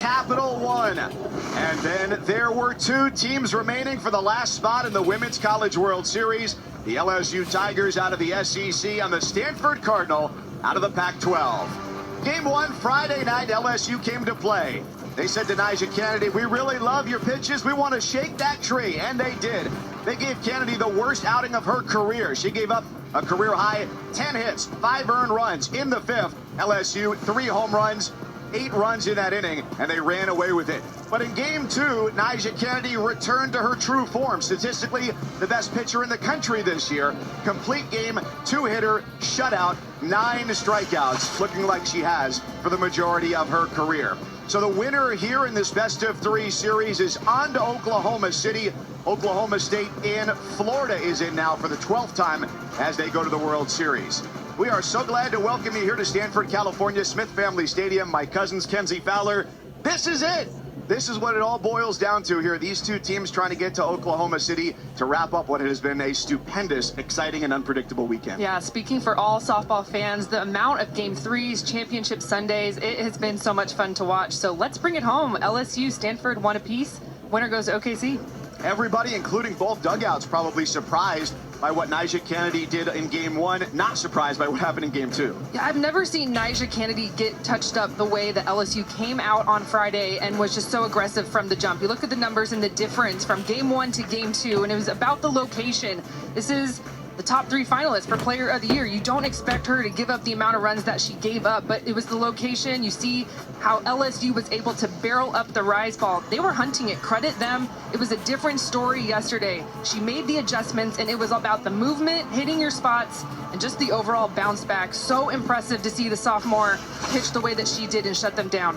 Capital One. And then there were two teams remaining for the last spot in the Women's College World Series. The LSU Tigers out of the SEC and the Stanford Cardinal out of the Pac-12. Game one, Friday night, LSU came to play. They said to Nyjah Kennedy, we really love your pitches. We want to shake that tree. And they did. They gave Kennedy the worst outing of her career. She gave up a career-high 10 hits, 5 earned runs in the fifth. LSU, 3 home runs, 8 runs in that inning, and they ran away with it. But in game two, Nyjah Kennedy returned to her true form. Statistically, the best pitcher in the country this year. Complete game, 2-hitter, shutout, 9 strikeouts, looking like she has for the majority of her career. So the winner here in this best-of-3 series is on to Oklahoma City. Oklahoma State in Florida is in now for the 12th time as they go to the World Series. We are so glad to welcome you here to Stanford, California, Smith Family Stadium. My cousins, Kenzie Fowler. This is it. This is what it all boils down to here. These two teams trying to get to Oklahoma City to wrap up what has been a stupendous, exciting, and unpredictable weekend. Yeah, speaking for all softball fans, the amount of Game 3s, Championship Sundays, it has been so much fun to watch. So let's bring it home. LSU, Stanford, 1 apiece. Winner goes to OKC. Everybody, including both dugouts, probably surprised by what Nyjah Kennedy did in game one, not surprised by what happened in game two. Yeah, I've never seen Nyjah Kennedy get touched up the way that LSU came out on Friday and was just so aggressive from the jump. You look at the numbers and the difference from game one to game two, and it was about the location. This is the top 3 finalists for Player of the Year. You don't expect her to give up the amount of runs that she gave up, but it was the location. You see how LSU was able to barrel up the rise ball. They were hunting it. Credit them. It was a different story yesterday. She made the adjustments, and it was about the movement, hitting your spots, and just the overall bounce back. So impressive to see the sophomore pitch the way that she did and shut them down.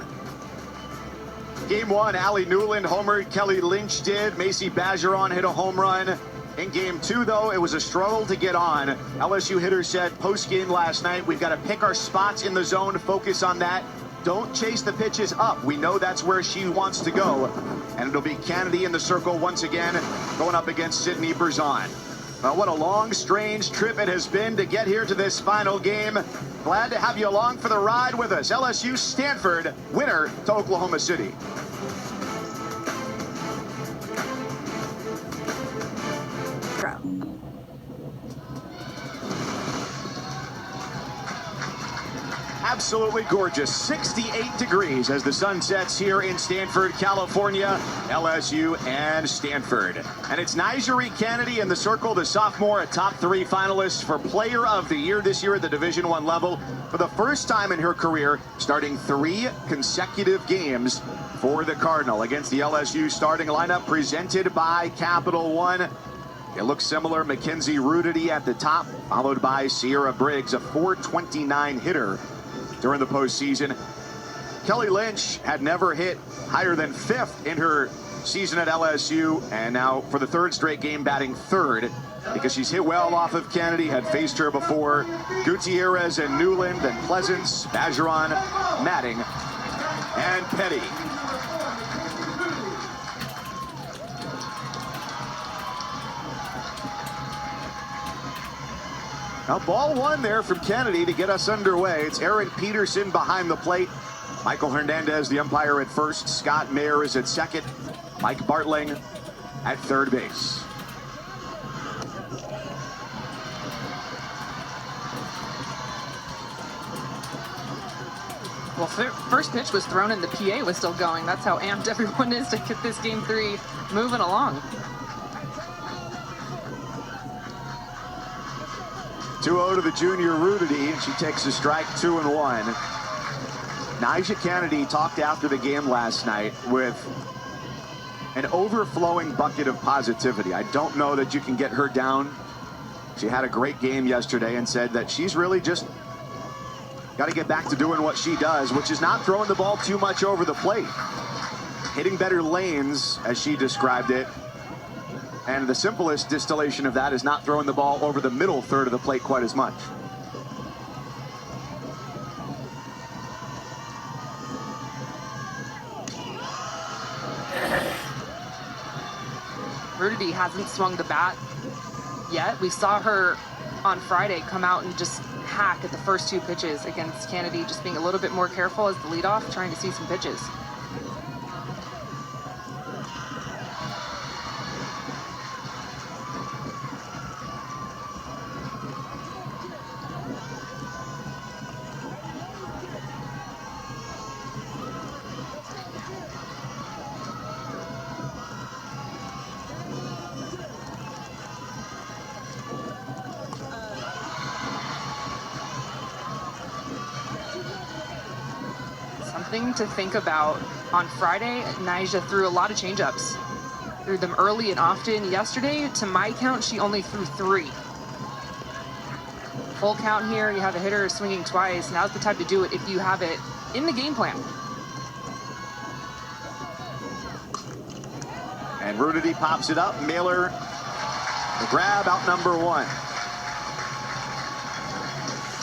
Game one, Allie Newland homered. Kelly Lynch did. Macy Bergeron hit a home run. In game two, though, it was a struggle to get on. LSU hitter said post-game last night, we've got to pick our spots in the zone, focus on that. Don't chase the pitches up. We know that's where she wants to go. And it'll be Kennedy in the circle once again, going up against Sydney Berzon. Well, what a long, strange trip it has been to get here to this final game. Glad to have you along for the ride with us. LSU Stanford, winner to Oklahoma City. Absolutely gorgeous. 68 degrees as the sun sets here in Stanford, California. LSU and Stanford. And it's Nyjah Kennedy in the circle, the sophomore, a top 3 finalist for Player of the Year this year at the Division I level. For the first time in her career, starting 3 consecutive games for the Cardinal against the LSU starting lineup presented by Capital One. It looks similar. Mackenzie Rudity at the top, followed by Sierra Briggs, a .429 hitter during the postseason. Kelly Lynch had never hit higher than 5th in her season at LSU, and now for the 3rd straight game batting 3rd because she's hit well off of Kennedy, had faced her before. Gutierrez and Newland and Pleasance, Bergeron, Matting, and Petty. Now, ball 1 there from Kennedy to get us underway. It's Aaron Peterson behind the plate. Michael Hernandez, the umpire, at first. Scott Mayer is at second. Mike Bartling at third base. Well, first pitch was thrown and the PA was still going. That's how amped everyone is to get this game 3 moving along. 2-0 to the junior Rudity, and she takes a strike, 2-1. Nyjah Kennedy talked after the game last night with an overflowing bucket of positivity. I don't know that you can get her down. She had a great game yesterday and said that she's really just got to get back to doing what she does, which is not throwing the ball too much over the plate. Hitting better lanes, as she described it. And the simplest distillation of that is not throwing the ball over the middle third of the plate quite as much. Rudity hasn't swung the bat yet. We saw her on Friday come out and just hack at the first 2 pitches against Kennedy, just being a little bit more careful as the leadoff, trying to see some pitches. thing to think about, on Friday, Nyjah threw a lot of changeups. Threw them early and often. Yesterday, to my count, she only threw 3. Full count here, you have a hitter swinging twice. Now's the time to do it if you have it in the game plan. And Rudity pops it up. Mailer, the grab, out number 1.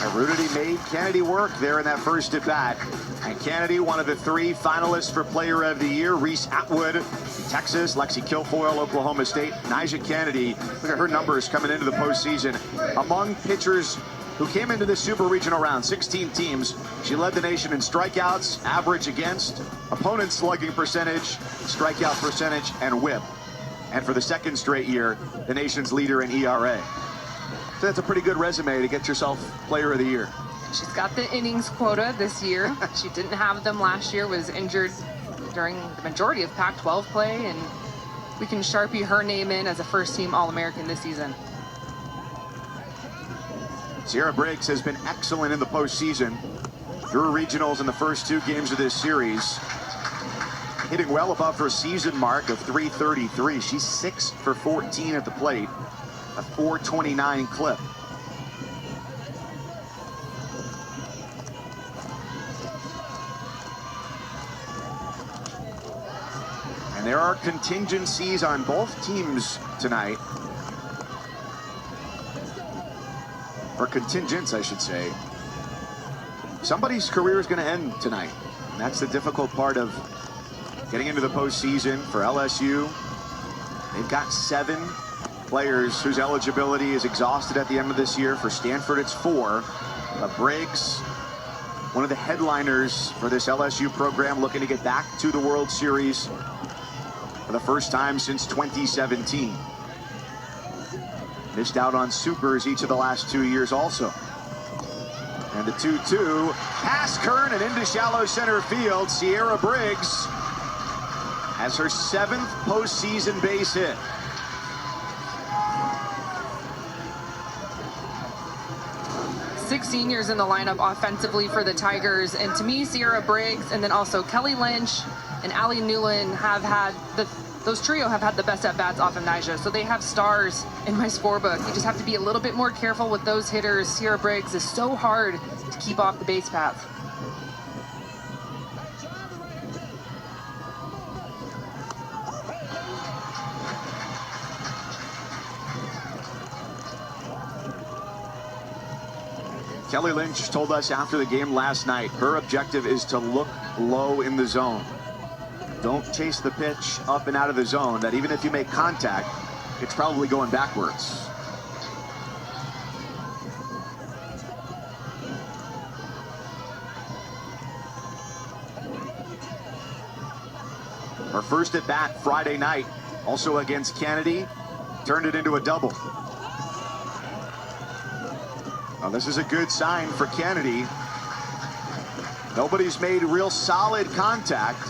And Rudity made Kennedy work there in that first at bat. And Kennedy, one of the 3 finalists for Player of the Year. Reese Atwood, Texas. Lexi Kilfoyle, Oklahoma State. Nyjah Kennedy, look at her numbers coming into the postseason. Among pitchers who came into the Super Regional round, 16 teams, she led the nation in strikeouts, average against, opponent slugging percentage, strikeout percentage, and whip. And for the 2nd straight year, the nation's leader in ERA. So that's a pretty good resume to get yourself Player of the Year. She's got the innings quota this year. She didn't have them last year, was injured during the majority of Pac-12 play, and we can Sharpie her name in as a first-team All-American this season. Sierra Briggs has been excellent in the postseason. Through regionals in the first 2 games of this series, hitting well above her season mark of .333. She's 6 for 14 at the plate, a .429 clip. And there are contingencies on both teams tonight. Or contingents, I should say. Somebody's career is going to end tonight. And that's the difficult part of getting into the postseason for LSU. They've got 7 players whose eligibility is exhausted at the end of this year. For Stanford, it's 4. But Briggs, one of the headliners for this LSU program, looking to get back to the World Series for the first time since 2017. Missed out on supers each of the last 2 years also. And the 2-2, past Kern and into shallow center field. Sierra Briggs has her 7th postseason base hit. Six seniors in the lineup offensively for the Tigers, and to me, Sierra Briggs and then also Kelly Lynch and Allie Newland have had those trio have had the best at-bats off of Nyjah, so they have stars in my scorebook. You just have to be a little bit more careful with those hitters. Sierra Briggs is so hard to keep off the base path. Kelly Lynch told us after the game last night, her objective is to look low in the zone. Don't chase the pitch up and out of the zone, that even if you make contact, it's probably going backwards. Her first at bat Friday night, also against Kennedy, turned it into a double. Now this is a good sign for Kennedy. Nobody's made real solid contact,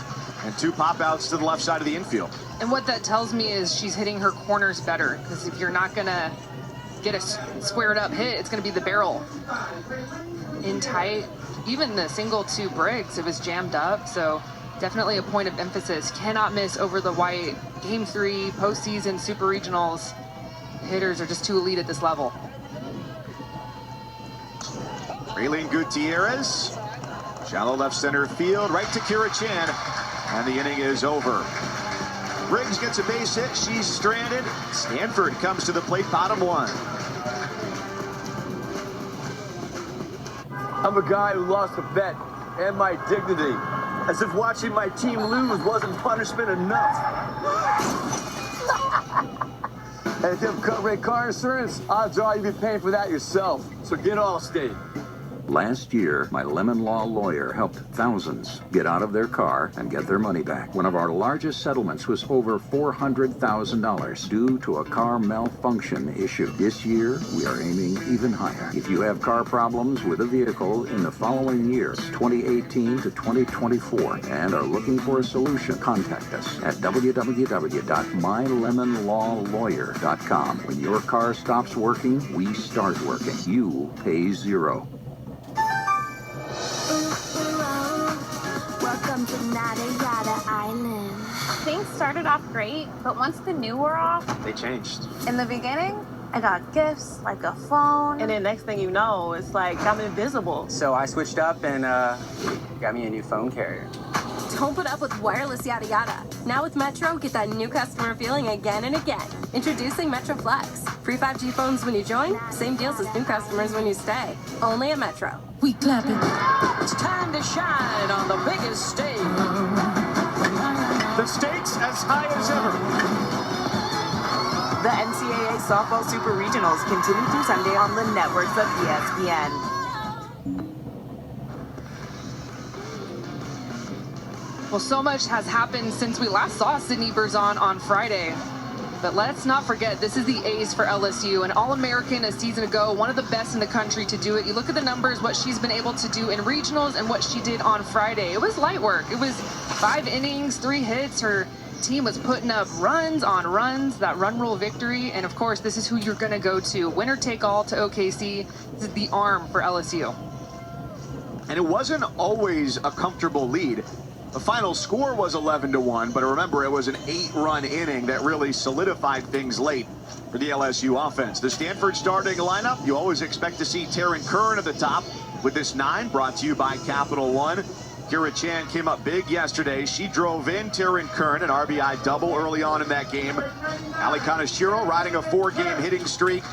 and 2 pop-outs to the left side of the infield. And what that tells me is she's hitting her corners better, because if you're not gonna get a squared up hit, it's gonna be the barrel. In tight, even the single to Briggs, it was jammed up, so definitely a point of emphasis. Cannot miss over the white. Game 3, postseason, Super Regionals. Hitters are just too elite at this level. Raylene Gutierrez, shallow left center field, right to Kira Chan, and the inning is over. Briggs gets a base hit, she's stranded. Stanford comes to the plate, bottom 1. I'm a guy who lost a bet and my dignity, as if watching my team lose wasn't punishment enough. And if you have covered car insurance, odds are you'll be paying for that yourself. So get Allstate. Last year, my Lemon Law lawyer helped thousands get out of their car and get their money back. One of our largest settlements was over $400,000 due to a car malfunction issue. This year, we are aiming even higher. If you have car problems with a vehicle in the following years, 2018 to 2024, and are looking for a solution, contact us at www.mylemonlawlawyer.com. When your car stops working, we start working. You pay 0. Yada yada island. Things started off great, but once the new wore off, They changed. in the beginning, I got gifts like a phone. And then next thing you know, it's like I'm invisible. So I switched up and got me a new phone carrier. Don't put up with wireless yada yada. Now with Metro, get that new customer feeling again and again. Introducing Metro Flex. Free 5G phones when you join, same deals as new customers when you stay. Only at Metro. We clapping. It's time to shine on the biggest stage. The stakes as high as ever. The NCAA Softball Super Regionals continue through Sunday on the networks of ESPN. Well, so much has happened since we last saw Sydney Berzon on Friday. But let's not forget, this is the ace for LSU, an All-American a season ago, one of the best in the country to do it. You look at the numbers, what she's been able to do in regionals and what she did on Friday. It was light work. It was 5 innings, 3 hits. Her team was putting up runs on runs, that run rule victory. And of course, this is who you're going to go to. Winner take all to OKC. This is the arm for LSU. And it wasn't always a comfortable lead. The final score was 11-1, but remember, it was an 8-run inning that really solidified things late for the LSU offense. The Stanford starting lineup, you always expect to see Taryn Curran at the top with this 9, brought to you by Capital One. Kira Chan came up big yesterday. She drove in Taryn Curran, an RBI double early on in that game. Ali Kaneshiro riding a 4-game hitting streak.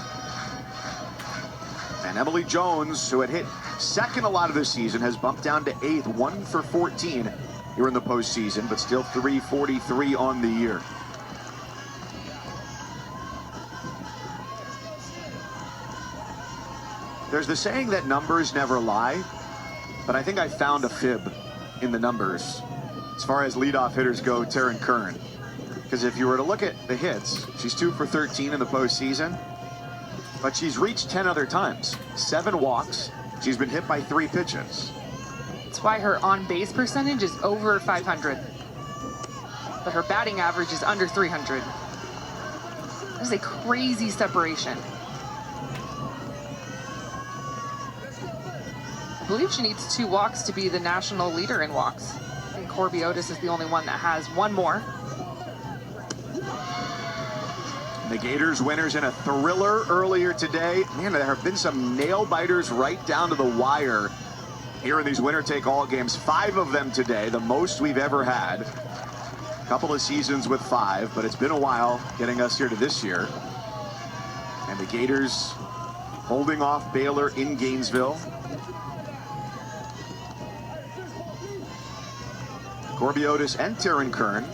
And Emily Jones, who had hit second a lot of the season, has bumped down to 8th, 1 for 14 here in the postseason, but still 343 on the year. There's the saying that numbers never lie, but I think I found a fib in the numbers as far as leadoff hitters go, Taryn Curran. Because if you were to look at the hits, she's 2 for 13 in the postseason, but she's reached 10 other times. 7 walks. She's been hit by 3 pitches. That's why her on-base percentage is over 500. But her batting average is under 300. That is a crazy separation. I believe she needs 2 walks to be the national leader in walks. I think Corby Otis is the only one that has 1 more. The Gators winners in a thriller earlier today. Man, there have been some nail-biters right down to the wire here in these winner-take-all games. 5 of them today, the most we've ever had. A couple of seasons with 5, but it's been a while getting us here to this year. And the Gators holding off Baylor in Gainesville. Corby Otis and Taryn Curran,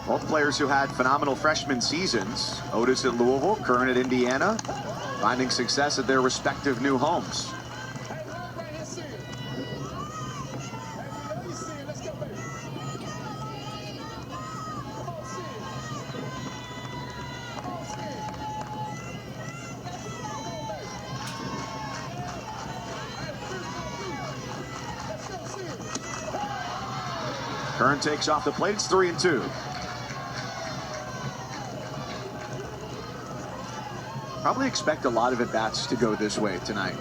both players who had phenomenal freshman seasons. Otis at Louisville, Curran at Indiana, finding success at their respective new homes. Curran takes off the plate. It's 3-2. Probably expect a lot of at-bats to go this way tonight.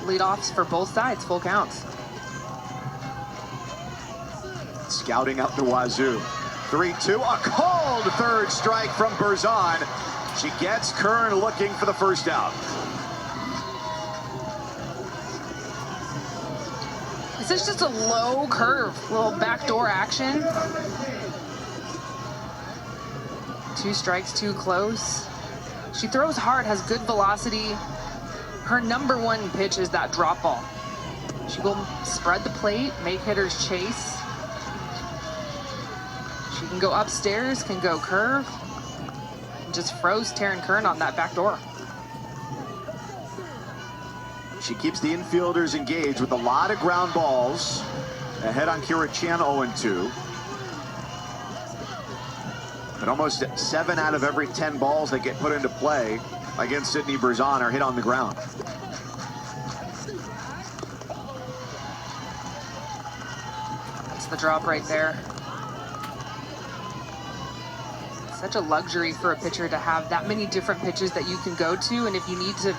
Leadoffs for both sides, full counts. Scouting up the wazoo. 3-2, a cold third strike from Berzon. She gets Curran looking for the first out. This is just a low curve, little backdoor action. 2 strikes, too close. She throws hard, has good velocity. Her #1 pitch is that drop ball. She will spread the plate, make hitters chase. She can go upstairs, can go curve. And just froze Taryn Curran on that back door. She keeps the infielders engaged with a lot of ground balls. Ahead on Kira Chan, 0-2. But almost 7 out of every 10 balls that get put into play against Sydney Berzon are hit on the ground. That's the drop right there. Such a luxury for a pitcher to have that many different pitches that you can go to, and if you need to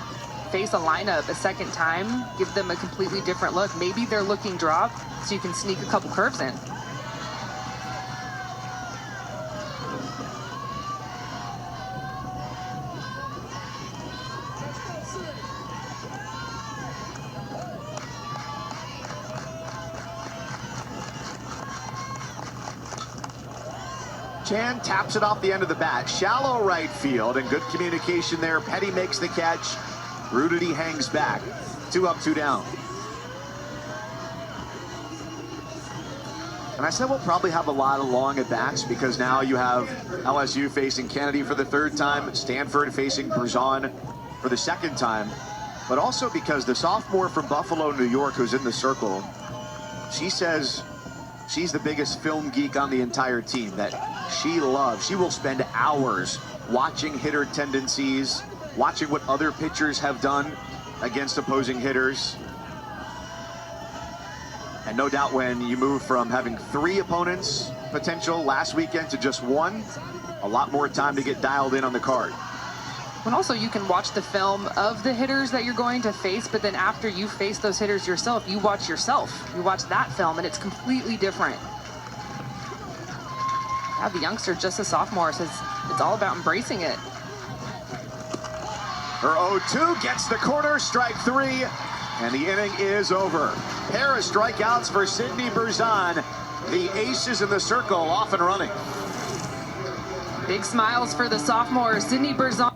face a lineup a second time, give them a completely different look. Maybe they're looking drop, so you can sneak a couple curves in. Chan taps it off the end of the bat. Shallow right field and good communication there. Petty makes the catch. Rudity hangs back. 2 up, 2 down. And I said we'll probably have a lot of long at-bats because now you have LSU facing Kennedy for the 3rd time, Stanford facing Berzon for the 2nd time, but also because the sophomore from Buffalo, New York, who's in the circle, she says she's the biggest film geek on the entire team, that she will spend hours watching hitter tendencies, watching what other pitchers have done against opposing hitters. And no doubt when you move from having 3 opponents potential last weekend to just 1, a lot more time to get dialed in on the card. And also you can watch the film of the hitters that you're going to face, but then after you face those hitters yourself, you watch that film, and it's completely different. Yeah, the youngster, just a sophomore, says it's all about embracing it. Her 0-2 gets the corner, strike 3, and the inning is over. Pair of strikeouts for Sydney Berzon. The aces in the circle off and running. Big smiles for the sophomore, Sydney Berzon.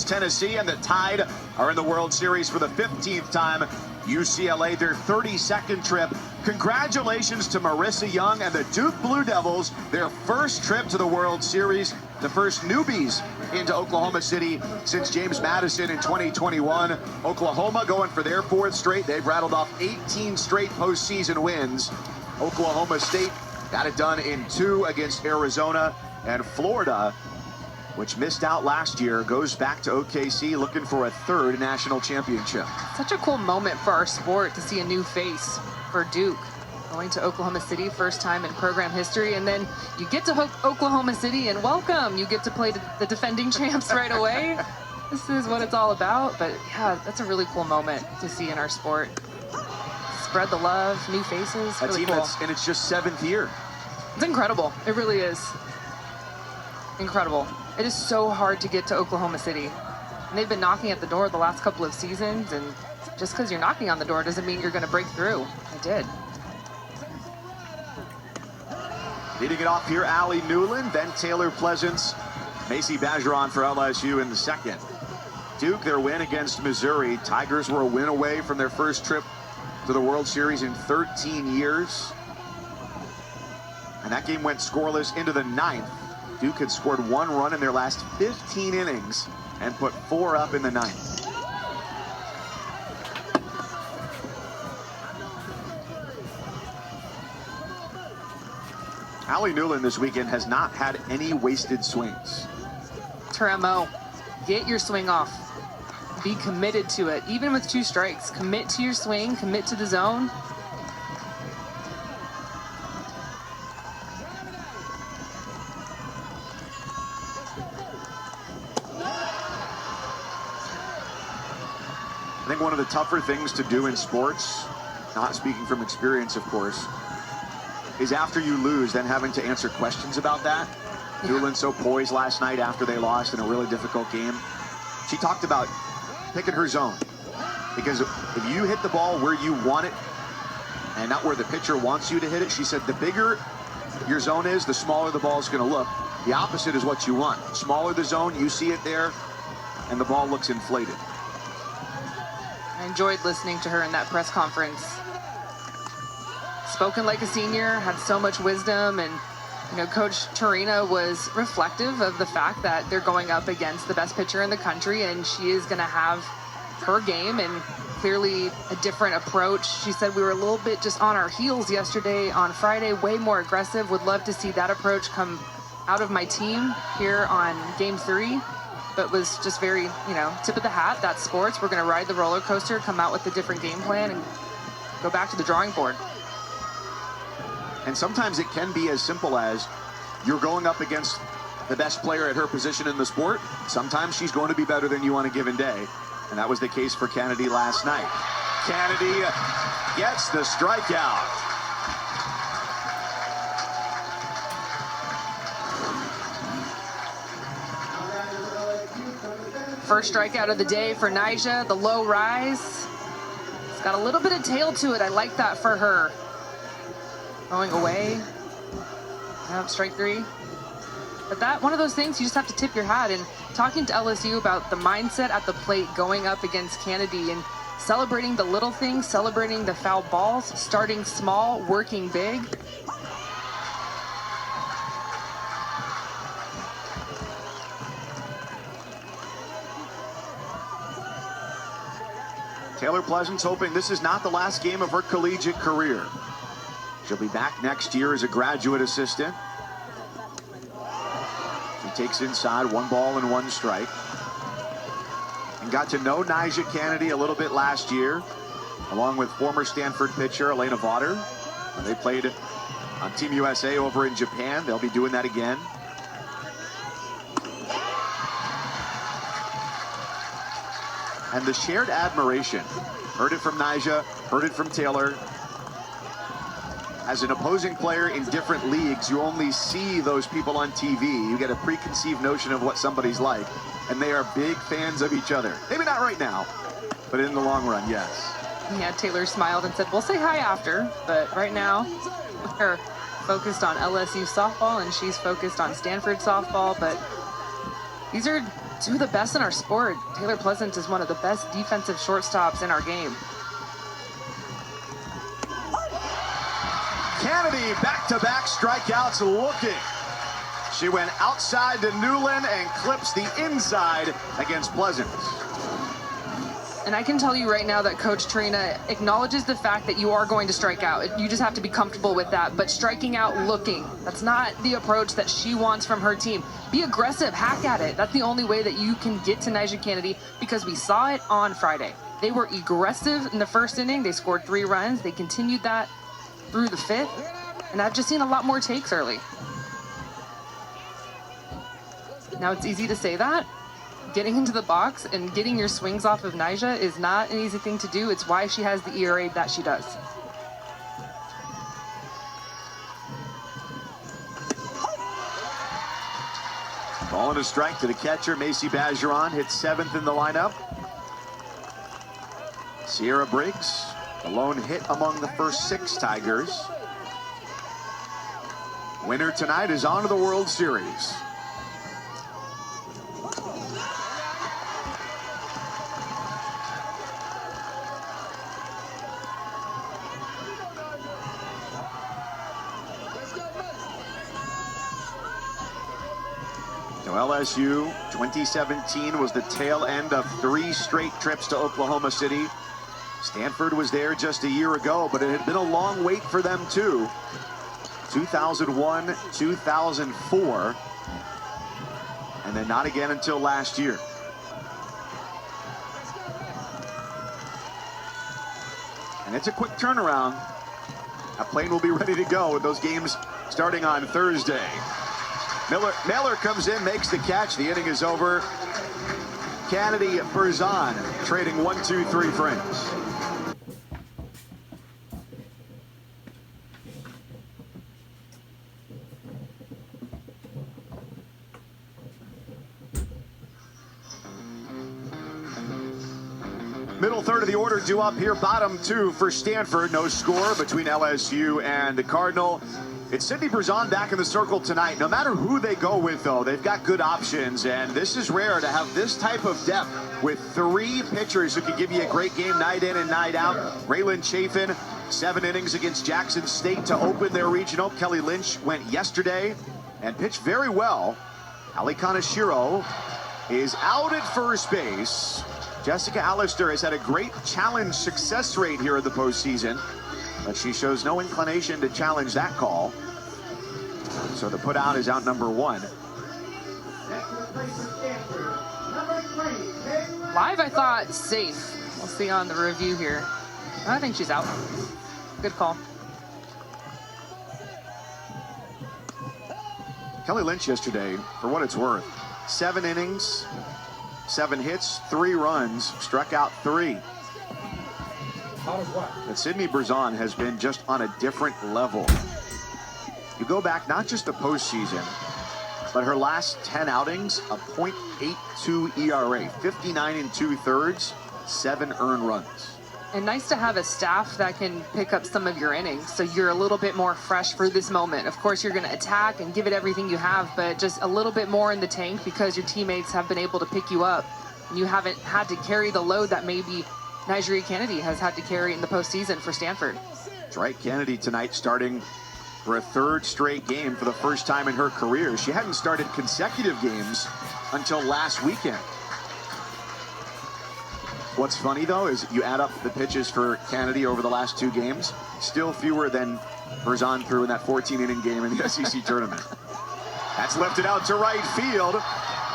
Tennessee and the Tide are in the World Series for the 15th time. UCLA, their 32nd trip. Congratulations to Marissa Young and the Duke Blue Devils, their first trip to the World Series, the first newbies into Oklahoma City since James Madison in 2021. Oklahoma going for their 4th straight. They've rattled off 18 straight postseason wins. Oklahoma State got it done in 2 against Arizona, and Florida, which missed out last year, goes back to OKC looking for a 3rd national championship. Such a cool moment for our sport to see a new face for Duke. Going to Oklahoma City, first time in program history, and then you get to Oklahoma City and welcome. You get to play the defending champs right away. This is what it's all about, but yeah, that's a really cool moment to see in our sport. Spread the love, new faces, A really team cool. that's in its just 7th year. It's incredible, it really is. Incredible. It is so hard to get to Oklahoma City. And they've been knocking at the door the last couple of seasons, and just because you're knocking on the door doesn't mean you're going to break through. They did. Leading it off here, Allie Newland, then Taylor Pleasance, Macy Bergeron for LSU in the 2nd. Duke, their win against Missouri. Tigers were a win away from their first trip to the World Series in 13 years. And that game went scoreless into the 9th. Duke had scored 1 run in their last 15 innings and put 4 up in the 9th. Allie Newland this weekend has not had any wasted swings. It's her MO. Get your swing off. Be committed to it. Even with 2 strikes, commit to your swing, commit to the zone. I think one of the tougher things to do in sports, not speaking from experience, of course, is after you lose, then having to answer questions about that. Yeah. Newland so poised last night after they lost in a really difficult game. She talked about picking her zone, because if you hit the ball where you want it and not where the pitcher wants you to hit it, she said the bigger your zone is, the smaller the ball is going to look. The opposite is what you want. Smaller the zone, you see it there, and the ball looks inflated. I enjoyed listening to her in that press conference. Spoken like a senior, had so much wisdom, and Coach Tarina was reflective of the fact that they're going up against the best pitcher in the country, and she is going to have her game and clearly a different approach. She said we were a little bit just on our heels yesterday on Friday, way more aggressive. Would love to see that approach come out of my team here on Game 3, but was just very, tip of the hat. That's sports. We're going to ride the roller coaster, come out with a different game plan, and go back to the drawing board. And sometimes it can be as simple as you're going up against the best player at her position in the sport. Sometimes she's going to be better than you on a given day. And that was the case for Kennedy last night. Kennedy gets the strikeout. First strikeout of the day for Nyjah, the low rise. It's got a little bit of tail to it. I like that for her. Going away. Yep, strike 3. But that, one of those things you just have to tip your hat. And talking to LSU about the mindset at the plate going up against Kennedy and celebrating the little things, celebrating the foul balls, starting small, working big. Taylor Pleasant's hoping this is not the last game of her collegiate career. She'll be back next year as a graduate assistant. She takes inside, 1 ball and 1 strike. And got to know Nyjah Kennedy a little bit last year, along with former Stanford pitcher Elena Vaughter. They played on Team USA over in Japan. They'll be doing that again. And the shared admiration. Heard it from Nyjah, heard it from Taylor. As an opposing player in different leagues, you only see those people on TV. You get a preconceived notion of what somebody's like. And they are big fans of each other. Maybe not right now, but in the long run, yes. Yeah, Taylor smiled and said, we'll say hi after. But right now, we're focused on LSU softball, and she's focused on Stanford softball. But these are 2 of the best in our sport. Taylor Pleasant is one of the best defensive shortstops in our game. Kennedy back-to-back strikeouts looking. She went outside to Newland and clips the inside against Pleasant. And I can tell you right now that Coach Tarina acknowledges the fact that you are going to strike out. You just have to be comfortable with that. But striking out looking, that's not the approach that she wants from her team. Be aggressive, hack at it. That's the only way that you can get to Nyjah Kennedy, because we saw it on Friday. They were aggressive in the first inning. They scored 3 runs. They continued that through the 5th. And I've just seen a lot more takes early. Now, it's easy to say that. Getting into the box and getting your swings off of Nyjah is not an easy thing to do. It's why she has the ERA that she does. Ball and a strike to the catcher. Macy Bergeron hits 7th in the lineup. Sierra Briggs, the lone hit among the first 6 Tigers. Winner tonight is on to the World Series. LSU 2017 was the tail end of 3 straight trips to Oklahoma City. Stanford was there just a year ago, but it had been a long wait for them too. 2001, 2004, and then not again until last year. And it's a quick turnaround. A plane will be ready to go with those games starting on Thursday. Miller comes in, makes the catch. The inning is over. Kennedy, Berzon trading 1-2-3 frames. Middle third of the order due up here. Bottom 2 for Stanford. No score between LSU and the Cardinal. It's Sydney Berzon back in the circle tonight. No matter who they go with, though, they've got good options. And this is rare to have this type of depth with 3 pitchers who can give you a great game night in and night out. Raylan Chafin, 7 innings against Jackson State to open their regional. Kelly Lynch went yesterday and pitched very well. Ali Kaneshiro is out at first base. Jessica Allister has had a great challenge success rate here in the postseason, but she shows no inclination to challenge that call. So the put out is out number 1. Live, I thought safe. We'll see on the review here. I think she's out. Good call. Kelly Lynch yesterday, for what it's worth, 7 innings, 7 hits, 3 runs, struck out 3. But Sydney Berzon has been just on a different level. You go back not just the postseason, but her last 10 outings, a .82 ERA, 59 2/3, 7 earned runs. And nice to have a staff that can pick up some of your innings, so you're a little bit more fresh for this moment. Of course, you're going to attack and give it everything you have, but just a little bit more in the tank because your teammates have been able to pick you up. And you haven't had to carry the load that maybe Nigeria Kennedy has had to carry in the postseason for Stanford. That's right. Kennedy tonight starting for a 3rd straight game for the first time in her career. She hadn't started consecutive games until last weekend. What's funny, though, is you add up the pitches for Kennedy over the last 2 games, still fewer than Berzon threw in that 14-inning game in the SEC tournament. That's lifted out to right field.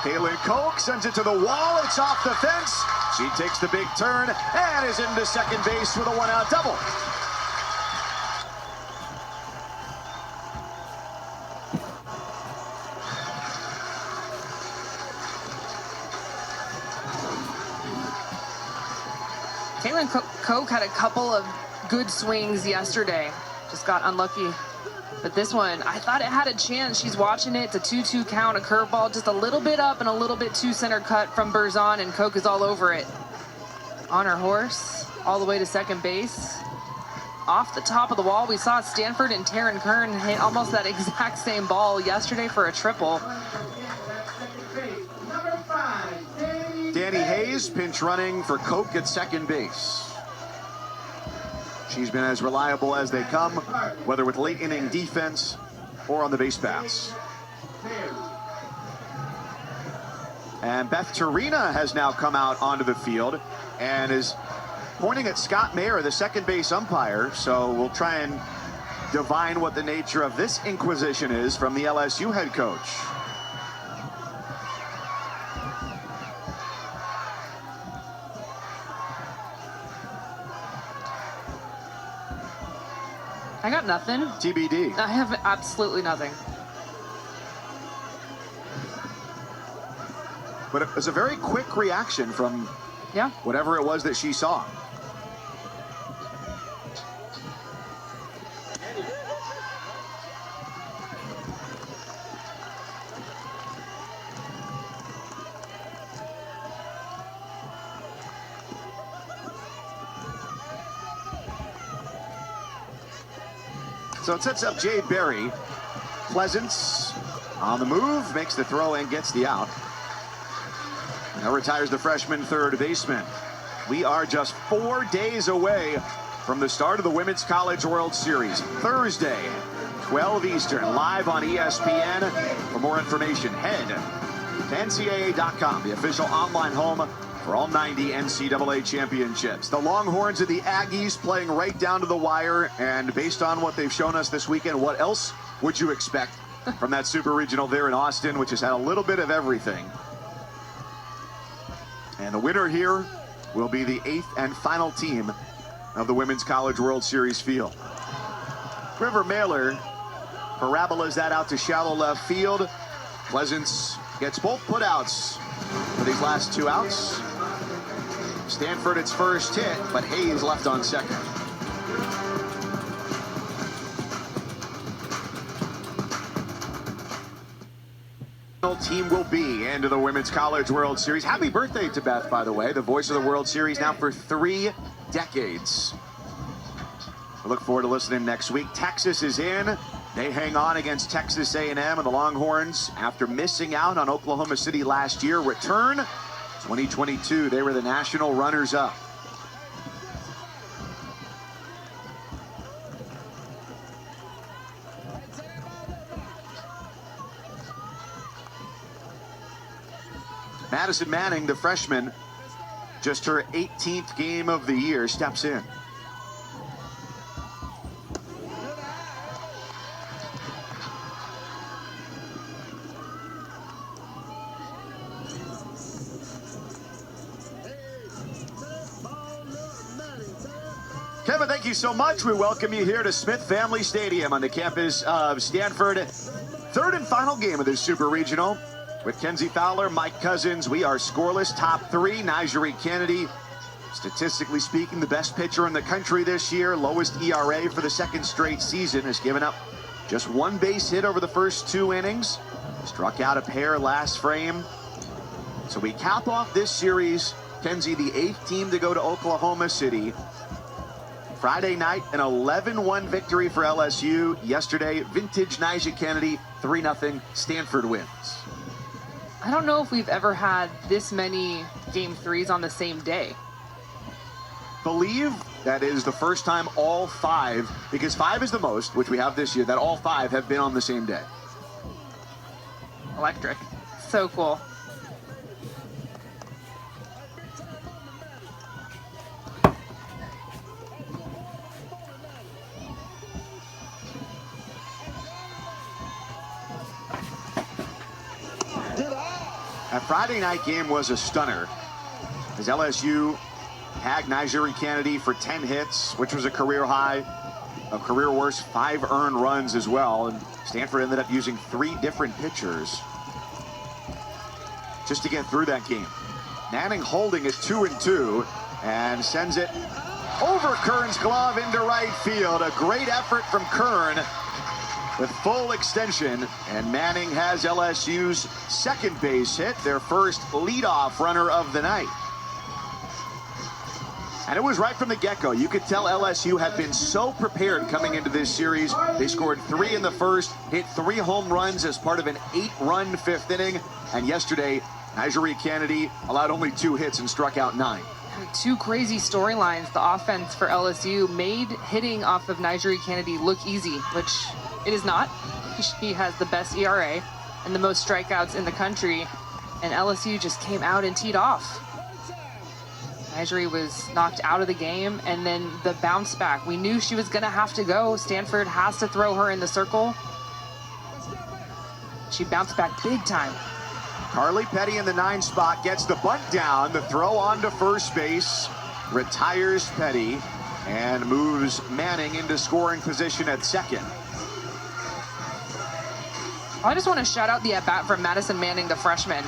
Kaylin Koch sends it to the wall. It's off the fence. She takes the big turn and is into second base with a 1-out double. Kaylin Koch had a couple of good swings yesterday. Just got unlucky. But this one, I thought it had a chance. She's watching it. It's a 2-2 count, a curveball, just a little bit up and a little bit too center cut from Berzon, and Koch is all over it. On her horse, all the way to second base. Off the top of the wall, we saw Stanford and Taryn Kern hit almost that exact same ball yesterday for a triple. Danny Hayes pinch running for Koch at second base. She's been as reliable as they come, whether with late inning defense or on the base paths. And Beth Torina has now come out onto the field and is pointing at Scott Mayer, the second base umpire. So we'll try and divine what the nature of this inquisition is from the LSU head coach. I got nothing. TBD. I have absolutely nothing. But it was a very quick reaction from whatever it was that she saw. So it sets up Jade Berry. Pleasance on the move, makes the throw and gets the out. Now retires the freshman third baseman. We are just 4 days away from the start of the Women's College World Series. Thursday, 12 Eastern, live on ESPN. For more information, head to NCAA.com, the official online home for all 90 NCAA championships. The Longhorns of the Aggies playing right down to the wire, and based on what they've shown us this weekend, what else would you expect from that Super Regional there in Austin, which has had a little bit of everything? And the winner here will be the 8th and final team of the Women's College World Series field. River Mailer parabolas that out to shallow left field. Pleasance gets both putouts for these last 2 outs. Stanford its first hit, but Hayes left on second. Team will be into the Women's College World Series. Happy birthday to Beth, by the way, the voice of the World Series now for 3 decades. We look forward to listening next week. Texas is in. They hang on against Texas A&M, and the Longhorns, after missing out on Oklahoma City last year, return 2022. They were the national runners-up. Madison Manning, the freshman, just her 18th game of the year, steps in. Kevin, thank you so much. We welcome you here to Smith Family Stadium on the campus of Stanford. 3rd and final game of this Super Regional. With Kenzie Fowler, Mike Cousins, we are scoreless. Top 3, Nigeri Kennedy. Statistically speaking, the best pitcher in the country this year. Lowest ERA for the 2nd straight season. Has given up just 1 base hit over the first 2 innings. Struck out a pair last frame. So we cap off this series. Kenzie, the 8th team to go to Oklahoma City. Friday night, an 11-1 victory for LSU. Yesterday, vintage Nigeri Kennedy, 3-0. Stanford wins. I don't know if we've ever had this many Game 3s on the same day. Believe that is the first time all 5, because 5 is the most, which we have this year, that all 5 have been on the same day. Electric. So cool. That Friday night game was a stunner, as LSU tagged Nigeri Kennedy for 10 hits, which was a career high, a career worst 5 earned runs as well, and Stanford ended up using 3 different pitchers just to get through that game. Manning holding it 2-2 and sends it over Kern's glove into right field. A great effort from Kern with full extension, and Manning has LSU's 2nd base hit, their first leadoff runner of the night. And it was right from the get-go. You could tell LSU had been so prepared coming into this series. They scored 3 in the first, hit 3 home runs as part of an 8-run 5th inning. And yesterday, Nigeri Kennedy allowed only 2 hits and struck out 9. 2 crazy storylines. The offense for LSU made hitting off of Nigeri Kennedy look easy, which it is not. He has the best ERA and the most strikeouts in the country, and LSU just came out and teed off. Nigeri was knocked out of the game, and then the bounce back. We knew she was going to have to go. Stanford has to throw her in the circle. She bounced back big time. Carly Petty in the 9 spot gets the bunt down. The throw on to first base retires Petty and moves Manning into scoring position at 2nd. I just want to shout out the at-bat from Madison Manning, the freshman.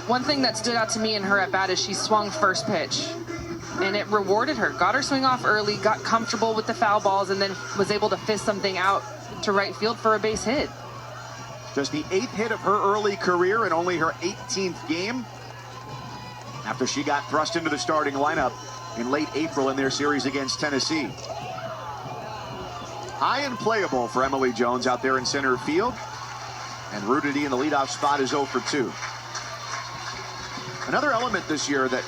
One thing that stood out to me in her at-bat is she swung first pitch, and it rewarded her. Got her swing off early, got comfortable with the foul balls, and then was able to fist something out to right field for a base hit. Just the 8th hit of her early career and only her 18th game after she got thrust into the starting lineup in late April in their series against Tennessee. High and playable for Emily Jones out there in center field. And Rudity in the leadoff spot is 0 for 2. Another element this year that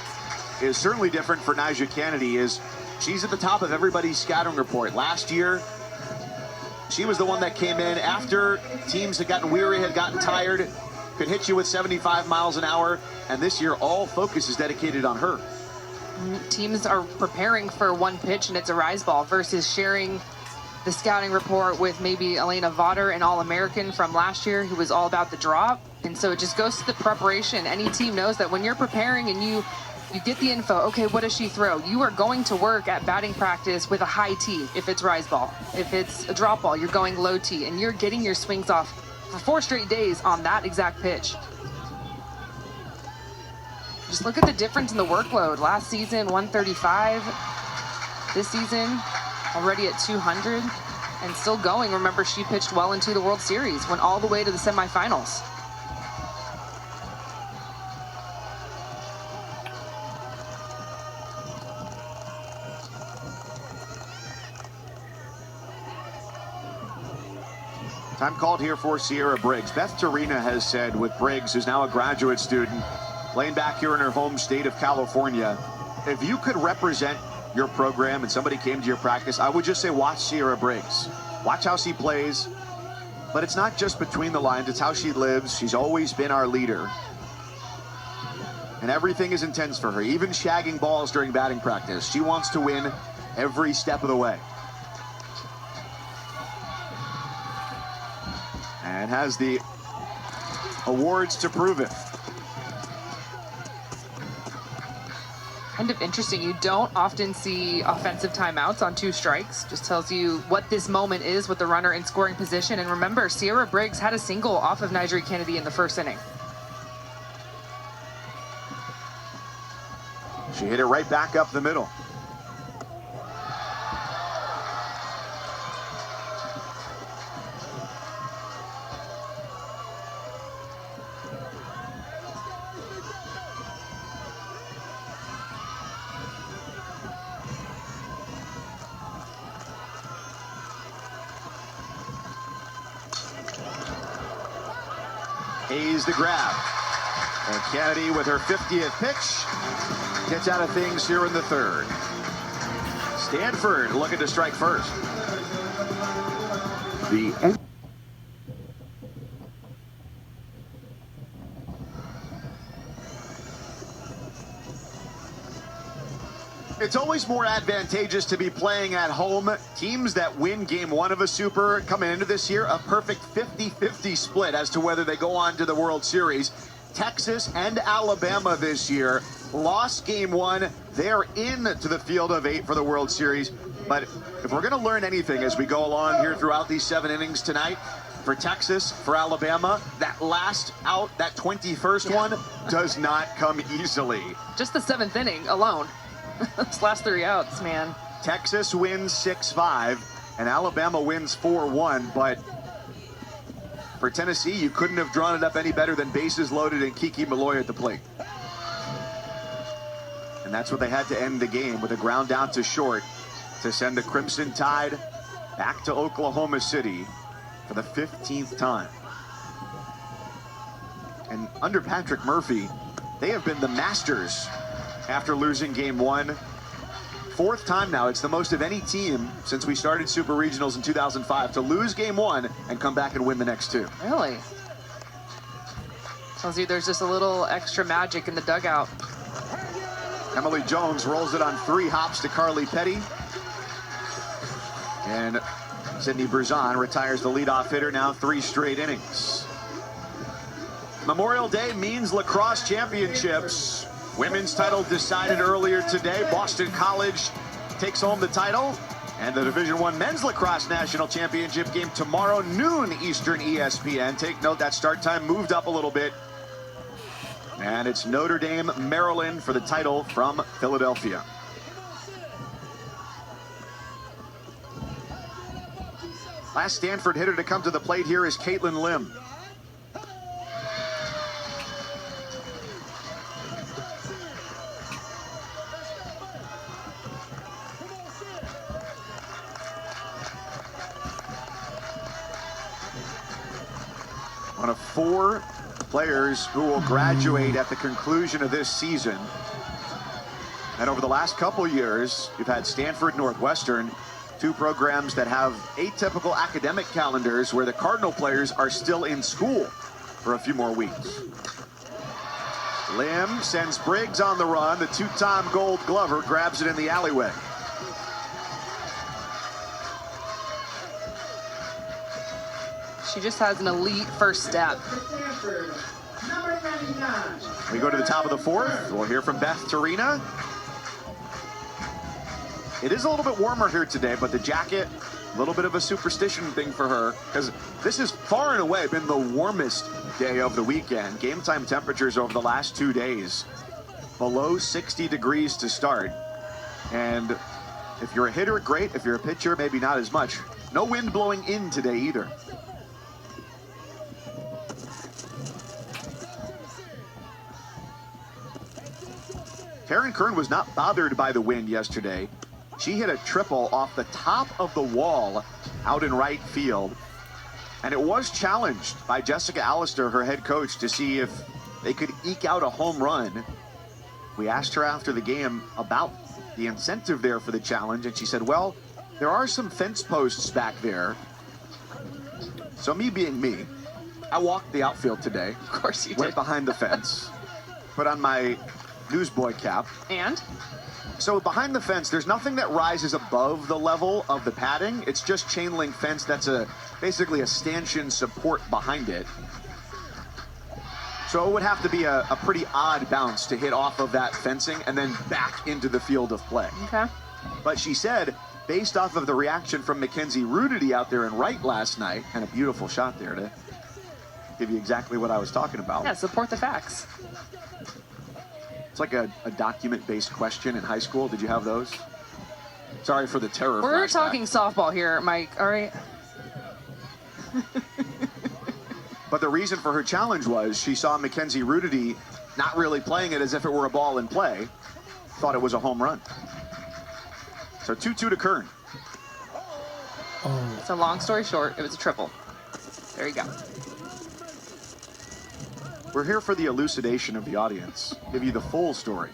is certainly different for Nigeri Kennedy is she's at the top of everybody's scouting report. Last year, she was the one that came in after teams had gotten weary, had gotten tired. could hit you with 75 miles an hour, and this year all focus is dedicated on her. Teams are preparing for one pitch and it's a rise ball versus sharing the scouting report with maybe Elena Vaughter, an All-American from last year who was all about the drop. And so it just goes to the preparation. Any team knows that when you're preparing and you get the info, okay, what does she throw? You are going to work at batting practice with a high T if it's rise ball. If it's a drop ball, you're going low T, and you're getting your swings off for 4 straight days on that exact pitch. Just look at the difference in the workload. Last season, 135. This season, already at 200 and still going. Remember, she pitched well into the World Series, went all the way to the semifinals. Time called here for Sierra Briggs. Beth Torina has said with Briggs, who's now a graduate student, playing back here in her home state of California, if you could represent your program and somebody came to your practice, I would just say watch Sierra Briggs. Watch how she plays. But it's not just between the lines, it's how she lives. She's always been our leader. And everything is intense for her, even shagging balls during batting practice. She wants to win every step of the way. And has the awards to prove it. Kind of interesting. You don't often see offensive timeouts on 2 strikes. Just tells you what this moment is with the runner in scoring position. And remember, Sierra Briggs had a single off of Nigel Kennedy in the 1st inning. She hit it right back up the middle. Hayes the grab. And Kennedy with her 50th pitch gets out of things here in the 3rd. Stanford looking to strike first. It's always more advantageous to be playing at home. Teams that win game 1 of a Super coming into this year, a perfect 50-50 split as to whether they go on to the World Series. Texas and Alabama this year lost game 1. They're into the field of 8 for the World Series. But if we're going to learn anything as we go along here throughout these 7 innings tonight, for Texas, for Alabama, that last out, that 21st one, does not come easily. Just the 7th inning alone. Those last 3 outs, man. Texas wins 6-5, and Alabama wins 4-1, but for Tennessee, you couldn't have drawn it up any better than bases loaded and Kiki Malloy at the plate. And that's what they had to end the game, with a ground down to short to send the Crimson Tide back to Oklahoma City for the 15th time. And under Patrick Murphy, they have been the masters after losing game 1. 4th time now. It's the most of any team since we started Super Regionals in 2005 to lose game 1 and come back and win the next 2. Really? Tells you there's just a little extra magic in the dugout. Emily Jones rolls it on 3 hops to Carly Petty. And Sydney Berzon retires the leadoff hitter, now 3 straight innings. Memorial Day means lacrosse championships. Women's title decided earlier today. Boston College takes home the title. And the Division I Men's Lacrosse National Championship game tomorrow, noon Eastern ESPN. Take note, that start time moved up a little bit. And it's Notre Dame, Maryland for the title from Philadelphia. Last Stanford hitter to come to the plate here is Caitlin Lim. One of 4 players who will graduate at the conclusion of this season. And over the last couple years, you've had Stanford, Northwestern, 2 programs that have atypical academic calendars where the Cardinal players are still in school. for a few more weeks. Lim sends Briggs on the run. The two-time Gold Glover grabs it in the alleyway. She just has an elite first step. We go to the top of the fourth. We'll hear from Beth Tarina. It is a little bit warmer here today, but the jacket, a little bit of a superstition thing for her, because this has far and away been the warmest day of the weekend. Game time temperatures over the last 2 days, below 60 degrees to start. And if you're a hitter, great. If you're a pitcher, maybe not as much. No wind blowing in today either. Taryn Kern was not bothered by the wind yesterday. She hit a triple off the top of the wall out in right field. And it was challenged by Jessica Allister, her head coach, to see if they could eke out a home run. We asked her after the game about the incentive there for the challenge, and she said, well, there are some fence posts back there. So me being me, I walked the outfield today. Of course you did. Went behind the fence, put on my newsboy cap. And? So behind the fence, there's nothing that rises above the level of the padding. It's just chain link fence that's basically a stanchion support behind it. So it would have to be a pretty odd bounce to hit off of that fencing and then back into the field of play. Okay. But she said, based off of the reaction from Mackenzie Rudity out there in right last night, and a beautiful shot there to give you exactly what I was talking about. Yeah, support the facts. It's like a document-based question in high school. Did you have those? Sorry for the terror. We're flashback. talking softball here, Mike, all right? But the reason for her challenge was she saw Mackenzie Rudity not really playing it as if it were a ball in play, thought it was a home run. So 2-2 to Kern. So long story short, it was a triple. There you go. We're here for the elucidation of the audience, give you the full story.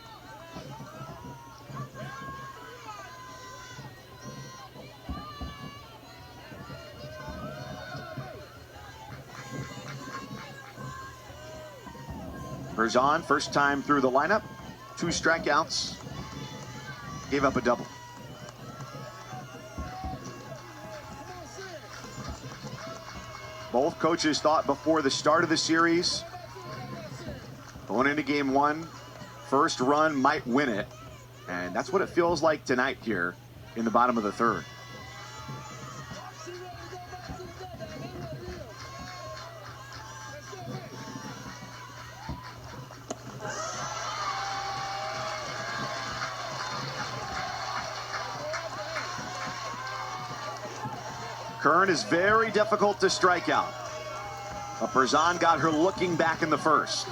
Berzon, first time through the lineup, 2 strikeouts, gave up a double. Both coaches thought before the start of the series, going into game 1, first run might win it. And that's what it feels like tonight here in the bottom of the third. Kern is very difficult to strike out. But Berzon got her looking back in the first.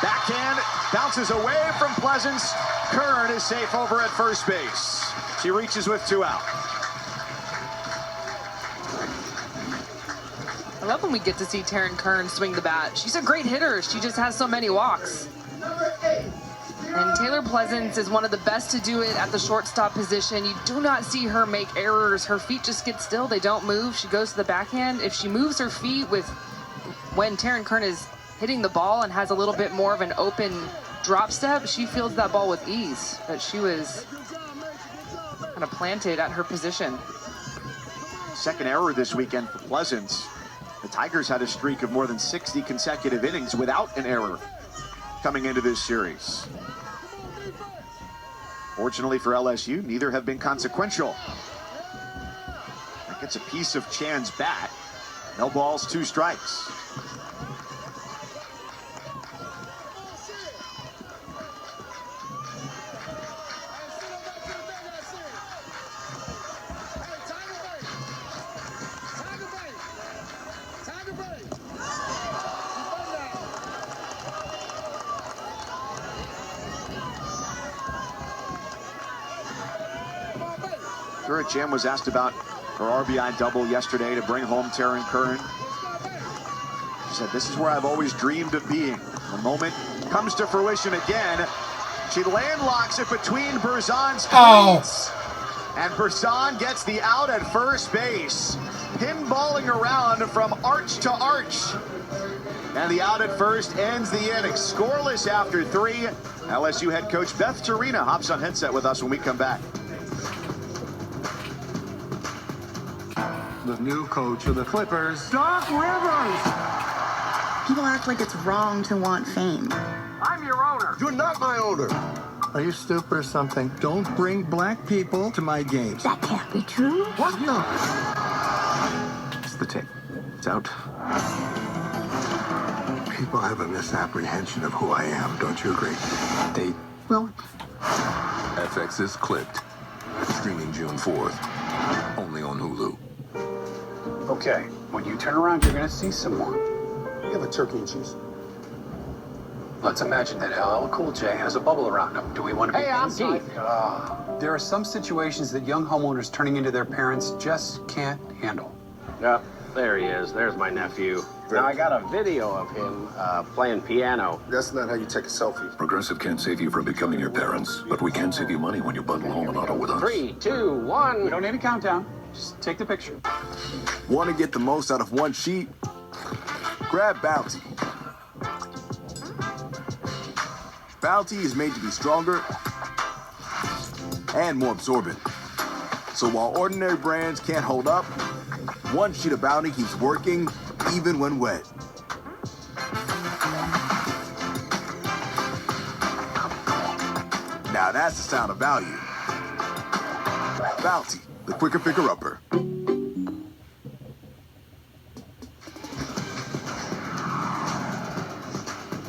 Backhand bounces away from Pleasance. Kern is safe over at first base. She reaches with 2 out. I love when we get to see Taryn Kern swing the bat. She's a great hitter. She just has so many walks. And Taylor Pleasance is one of the best to do it at the shortstop position. You do not see her make errors. Her feet just get still. They don't move. She goes to the backhand. If she moves her feet when Taryn Kern is hitting the ball and has a little bit more of an open drop step, she fields that ball with ease. But she was kind of planted at her position. Second error this weekend for Pleasance. The Tigers had a streak of more than 60 consecutive innings without an error coming into this series. Fortunately for LSU, neither have been consequential. That gets a piece of Chan's bat. No balls, 2 strikes. Jan was asked about her RBI double yesterday to bring home Taryn Kern. She said, this is where I've always dreamed of being. The moment comes to fruition again. She landlocks it between Berzon's cleats. And Brisson gets the out at first base. Pinballing around from arch to arch. And the out at first ends the inning. Scoreless after 3. LSU head coach Beth Torina hops on headset with us when we come back. The new coach of the Clippers, Doc Rivers. People act like it's wrong to want fame. I'm your owner. You're not my owner. Are you stupid or something? Don't bring black people to my games. That can't be true. What? No. It's the tape. It's out. People have a misapprehension of who I am. Don't you agree? FX's Clipped. Streaming June 4th. Only on Hulu. Okay, when you turn around, you're going to see someone. You have a turkey and cheese. Let's imagine that LL Cool J has a bubble around him. Do we want to be inside? There are some situations that young homeowners turning into their parents just can't handle. Yep, there he is. There's my nephew. Now, I got a video of him playing piano. That's not how you take a selfie. Progressive can't save you from becoming your parents, but we can save you money when you bundle home and auto with us. 3, 2, 1. We don't need a countdown. Just take the picture. Want to get the most out of one sheet? Grab Bounty. Bounty is made to be stronger and more absorbent. So while ordinary brands can't hold up, one sheet of Bounty keeps working even when wet. Now that's the sound of value. Bounty, the quicker picker-upper.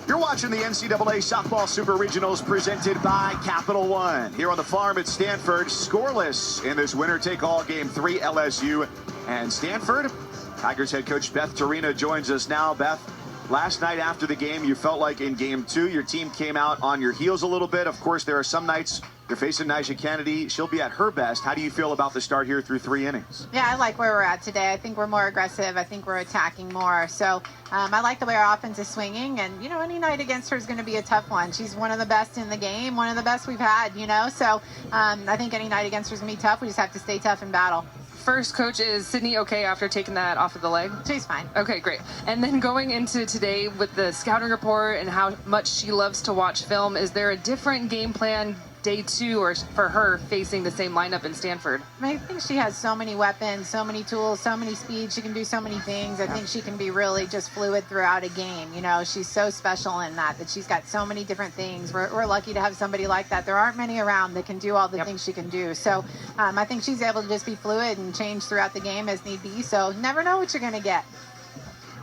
You're watching the NCAA Softball Super Regionals presented by Capital One. Here on the farm at Stanford, scoreless in this winner-take-all Game 3, LSU and Stanford. Tigers head coach Beth Torina joins us now. Beth, last night after the game, you felt like in Game 2, your team came out on your heels a little bit. Of course, there are some nights you're facing Nyjah Kennedy. She'll be at her best. How do you feel about the start here through 3 innings? Yeah, I like where we're at today. I think we're more aggressive. I think we're attacking more. So I like the way our offense is swinging. And, you know, any night against her is going to be a tough one. She's one of the best in the game, one of the best we've had, you know. So I think any night against her is going to be tough. We just have to stay tough in battle. First, Coach, is Sydney okay after taking that off of the leg? She's fine. Okay, great. And then going into today with the scouting report and how much she loves to watch film, is there a different game plan day 2 or for her facing the same lineup in Stanford? I think she has so many weapons, so many tools, so many speeds. She can do so many things. I think she can be really just fluid throughout a game. You know, she's so special in that she's got so many different things. We're lucky to have somebody like that. There aren't many around that can do all the things she can do. So I think she's able to just be fluid and change throughout the game as need be. So never know what you're going to get.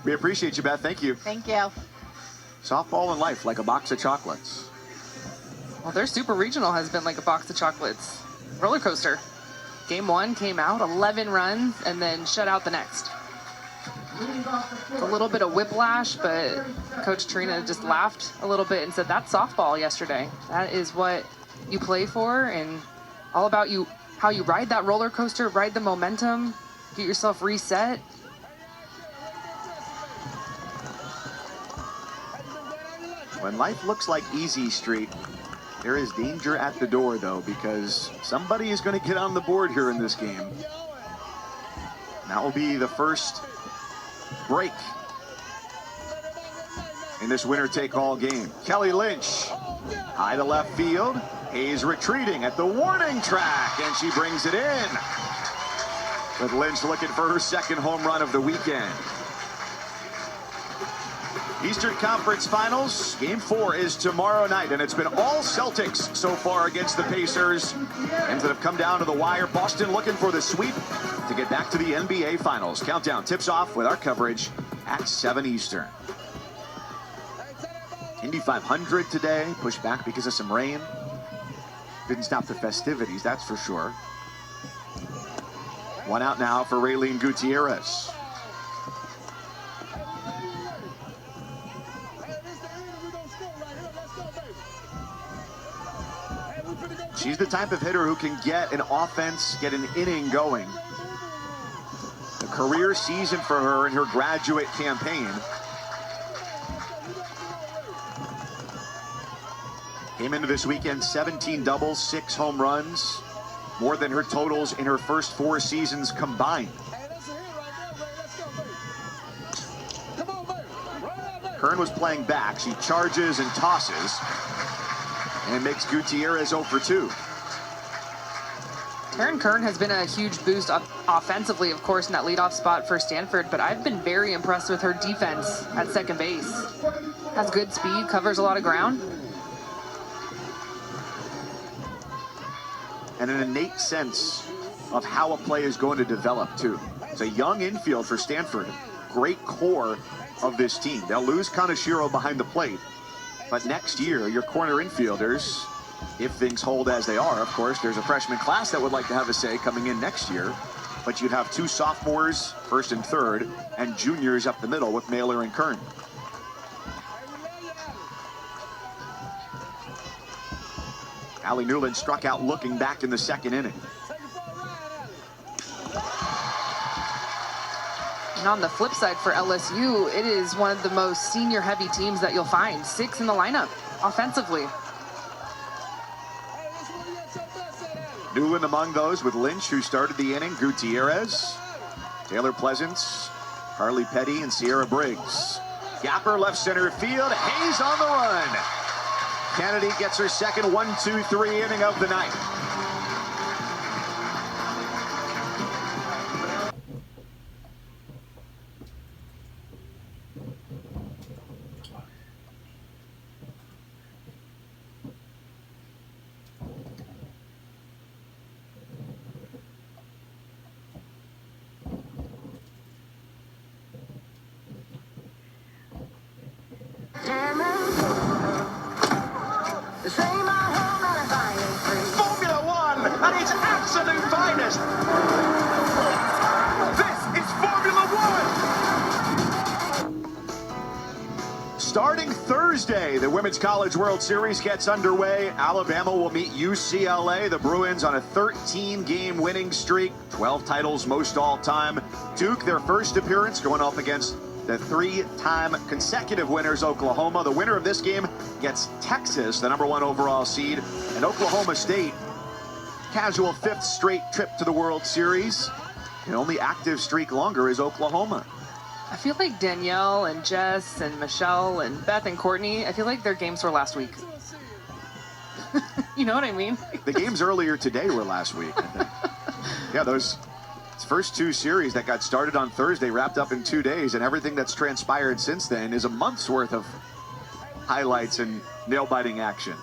We appreciate you, Beth. Thank you. Thank you. Softball in life, like a box of chocolates. Well, their Super Regional has been like a box of chocolates. Roller coaster. Game 1 came out, 11 runs, and then shut out the next. A little bit of whiplash, but Coach Torina just laughed a little bit and said, that's softball yesterday. That is what you play for, and all about you, how you ride that roller coaster, ride the momentum, get yourself reset. When life looks like Easy Street, there is danger at the door, though, because somebody is going to get on the board here in this game. That will be the first break in this winner-take-all game. Kelly Lynch, high to left field. Hayes retreating at the warning track, and she brings it in. With Lynch looking for her second home run of the weekend. Eastern Conference Finals, Game 4 is tomorrow night, and it's been all Celtics so far against the Pacers. Games that have come down to the wire. Boston looking for the sweep to get back to the NBA Finals. Countdown tips off with our coverage at 7 Eastern. Indy 500 today, pushed back because of some rain. Didn't stop the festivities, that's for sure. One out now for Raylene Gutierrez. She's the type of hitter who can get an offense, get an inning going. A career season for her in her graduate campaign. Came into this weekend 17 doubles, 6 home runs. more than her totals in her first 4 seasons combined. Kern was playing back. She charges and tosses and makes Gutierrez 0 for 2. Taryn Kern has been a huge boost offensively, of course, in that leadoff spot for Stanford, but I've been very impressed with her defense at second base. Has good speed, covers a lot of ground. And an innate sense of how a play is going to develop, too. It's a young infield for Stanford. Great core of this team. They'll lose Kaneshiro behind the plate, but next year, your corner infielders, if things hold as they are, of course, there's a freshman class that would like to have a say coming in next year, but you'd have 2 sophomores, first and third, and juniors up the middle with Mailer and Kern. Allie Newland struck out looking back in the second inning. And on the flip side for LSU, it is one of the most senior-heavy teams that you'll find. 6 in the lineup offensively. Newland among those with Lynch, who started the inning, Gutierrez, Taylor Pleasance, Harley Petty, and Sierra Briggs. Gapper left center field, Hayes on the run. Kennedy gets her second 1-2-3 inning of the night. Formula One at its absolute finest. This is Formula One. Starting Thursday, the Women's College World Series gets underway. Alabama will meet UCLA. The Bruins on a 13-game winning streak, 12 titles, most all time. Duke, their first appearance, going up against the 3-time consecutive winners, Oklahoma. The winner of this game gets Texas, the #1 overall seed, and Oklahoma State, casual 5th straight trip to the World Series. The only active streak longer is Oklahoma. I feel like Danielle and Jess and Michelle and Beth and Courtney, I feel like their games were last week. You know what I mean? The games earlier today were last week, I think. Yeah, those first 2 series that got started on Thursday wrapped up in 2 days, and everything that's transpired since then is a month's worth of highlights and nail-biting action.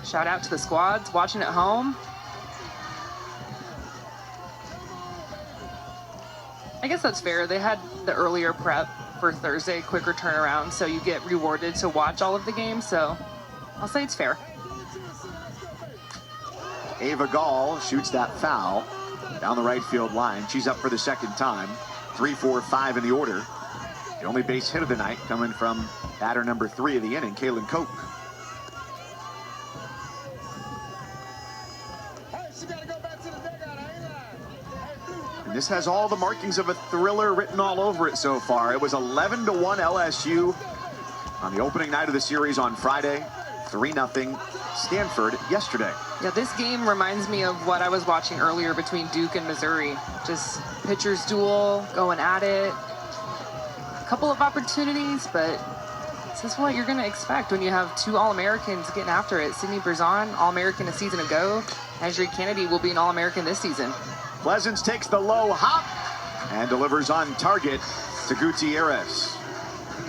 Shout out to the squads watching at home. I guess that's fair. They had the earlier prep for Thursday, quicker turnaround, so you get rewarded to watch all of the games, so I'll say it's fair. Ava Gall shoots that foul down the right field line. She's up for the second time. 3-4-5 in the order. The only base hit of the night coming from batter number 3 of the inning, Kaylin Koch. And this has all the markings of a thriller written all over it so far. It was 11-1 LSU on the opening night of the series on Friday. 3-0 Stanford yesterday. Yeah, this game reminds me of what I was watching earlier between Duke and Missouri. Just pitchers duel, going at it. A couple of opportunities, but this is what you're going to expect when you have 2 All-Americans getting after it. Sydney Berzon, All-American a season ago. Ezri Kennedy will be an All-American this season. Pleasance takes the low hop and delivers on target to Gutierrez.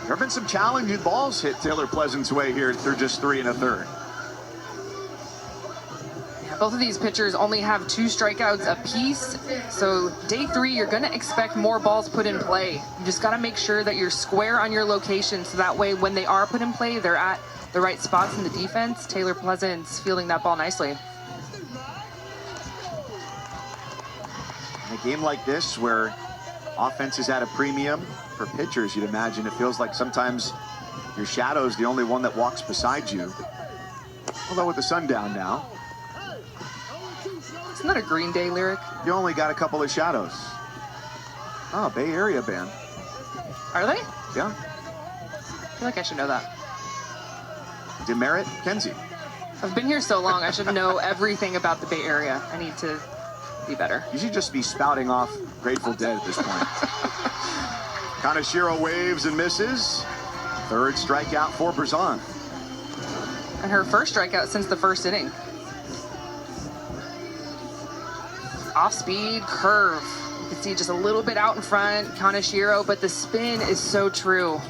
There have been some challenging balls hit Taylor Pleasant's way here through just 3 1/3. Yeah, both of these pitchers only have 2 strikeouts apiece. So day 3, you're going to expect more balls put in play. You just got to make sure that you're square on your location, so that way when they are put in play, they're at the right spots in the defense. Taylor Pleasant's fielding that ball nicely. In a game like this, where offense is at a premium for pitchers, you'd imagine it feels like sometimes your shadow's the only one that walks beside you. Although with the sun down now. Isn't that a Green Day lyric? You only got a couple of shadows. Oh, Bay Area band. Are they? Yeah. I feel like I should know that. Demerit Kenzie. I've been here so long, I should know everything about the Bay Area. I need to be better. You should just be spouting off Grateful Dead at this point. Kaneshiro waves and misses. Third strikeout for Brazan. And her first strikeout since the first inning. Off speed, curve. You can see just a little bit out in front, Kaneshiro, but the spin is so true.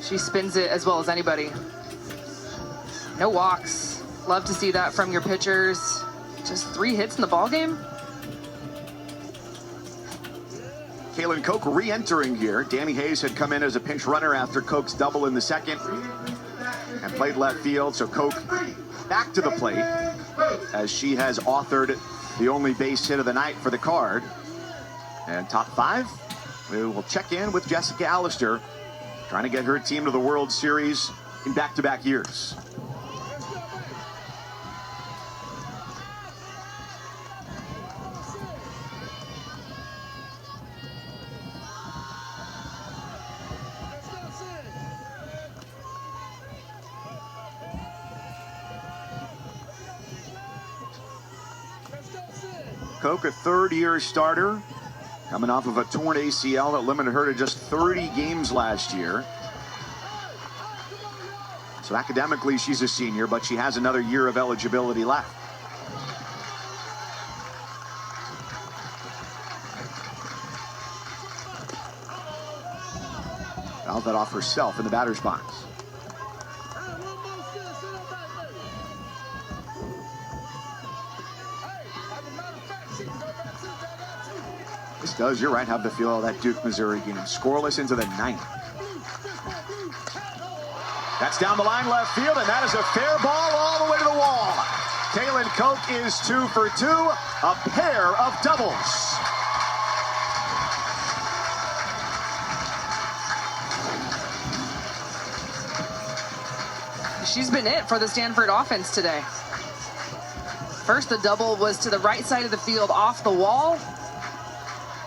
She spins it as well as anybody. No walks. Love to see that from your pitchers. Just 3 hits in the ballgame. Kaylin Koch re-entering here. Danny Hayes had come in as a pinch runner after Koch's double in the second and played left field. So Koch back to the plate as she has authored the only base hit of the night for the Card. And top 5, we will check in with Jessica Allister, trying to get her team to the World Series in back-to-back years. Koch, a third-year starter, coming off of a torn ACL that limited her to just 30 games last year. So academically, she's a senior, but she has another year of eligibility left. Fouled that off herself in the batter's box. This does, you're right, have the feel of that Duke, Missouri game. Scoreless into the 9th. That's down the line left field, and that is a fair ball all the way to the wall. Kaylin Koch is 2 for 2, a pair of doubles. She's been it for the Stanford offense today. First, the double was to the right side of the field off the wall.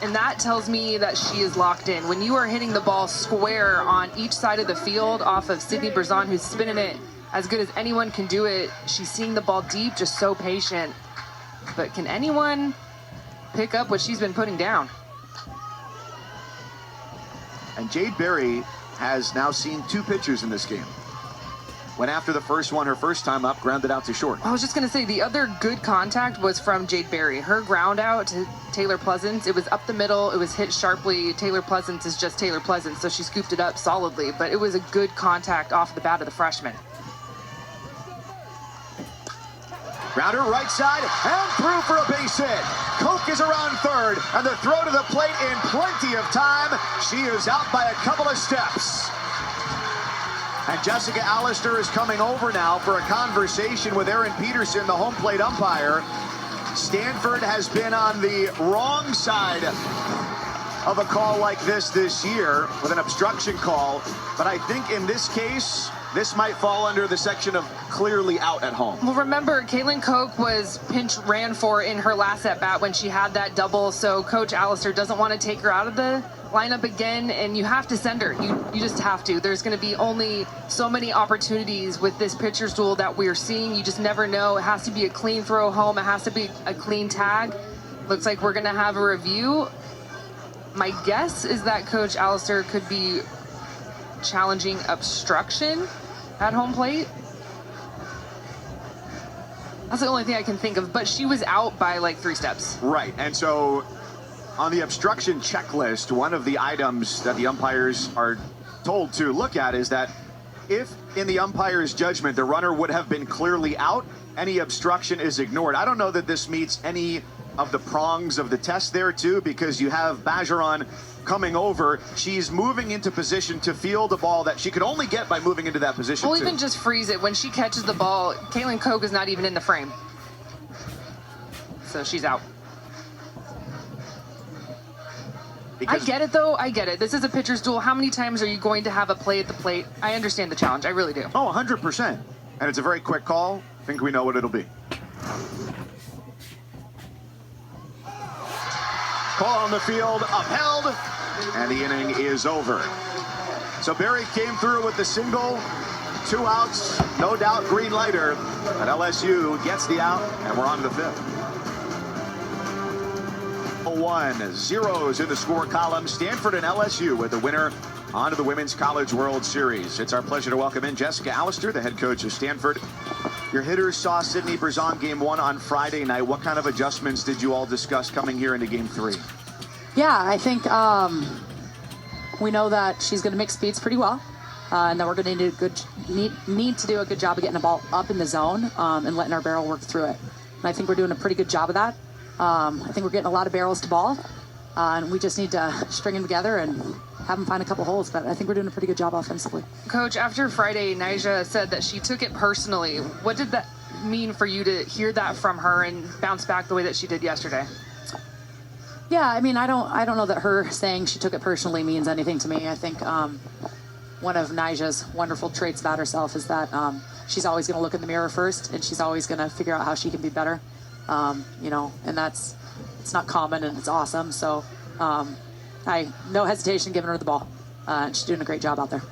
And that tells me that she is locked in. When you are hitting the ball square on each side of the field off of Sydney Brazan, who's spinning it as good as anyone can do it, she's seeing the ball deep, just so patient. But can anyone pick up what she's been putting down? And Jade Berry has now seen 2 pitchers in this game. Went after the first one her first time up, grounded out to short. I was just going to say, the other good contact was from Jade Berry. Her ground out to Taylor Pleasance, it was up the middle, it was hit sharply. Taylor Pleasance is just Taylor Pleasance, so she scooped it up solidly, but it was a good contact off the bat of the freshman. Grounder right side and through for a base hit. Koch is around third, and the throw to the plate in plenty of time. She is out by a couple of steps. And Jessica Allister is coming over now for a conversation with Aaron Peterson, the home plate umpire. Stanford has been on the wrong side of a call like this year with an obstruction call. But I think in this case, this might fall under the section of clearly out at home. Well, remember, Kaylin Koch was pinch ran for in her last at-bat when she had that double, so Coach Allister doesn't want to take her out of the lineup again, and you have to send her. You just have to. There's going to be only so many opportunities with this pitcher's duel that we're seeing. You just never know. It has to be a clean throw home. It has to be a clean tag. Looks like we're going to have a review. My guess is that Coach Allister could be challenging obstruction at home plate. That's the only thing I can think of, but she was out by like 3 steps. Right, and so on the obstruction checklist, one of the items that the umpires are told to look at is that if in the umpire's judgment the runner would have been clearly out, any obstruction is ignored. I don't know that this meets any of the prongs of the test there too, because you have Bajaran coming over. She's moving into position to field a ball that she could only get by moving into that position. We'll even just freeze it. When she catches the ball, Kaylin Koch is not even in the frame. So she's out. I get it, though. I get it. This is a pitcher's duel. How many times are you going to have a play at the plate? I understand the challenge. I really do. Oh, 100%. And it's a very quick call. I think we know what it'll be. Call on the field, upheld, and the inning is over. So Berry came through with the single, 2 outs. No doubt green lighter, but LSU gets the out, and we're on to the fifth. 1 zeros in the score column. Stanford and LSU with the winner onto the Women's College World Series. It's our pleasure to welcome in Jessica Allister, the head coach of Stanford. Your hitters saw Sydney Brazon game 1 on Friday night. What kind of adjustments did you all discuss coming here into game 3? Yeah, I think we know that she's going to mix speeds pretty well, and that we're going to need to do a good job of getting the ball up in the zone and letting our barrel work through it. And I think we're doing a pretty good job of that. I think we're getting a lot of barrels to ball, and we just need to string them together and have them find a couple holes. But I think we're doing a pretty good job offensively. Coach, after Friday, Nyjah said that she took it personally. What did that mean for you to hear that from her and bounce back the way that she did yesterday? Yeah, I mean, I don't know that her saying she took it personally means anything to me. I think one of Nyjah's wonderful traits about herself is that she's always going to look in the mirror first, and she's always going to figure out how she can be better. And it's not common, and it's awesome. So no hesitation giving her the ball. And she's doing a great job out there.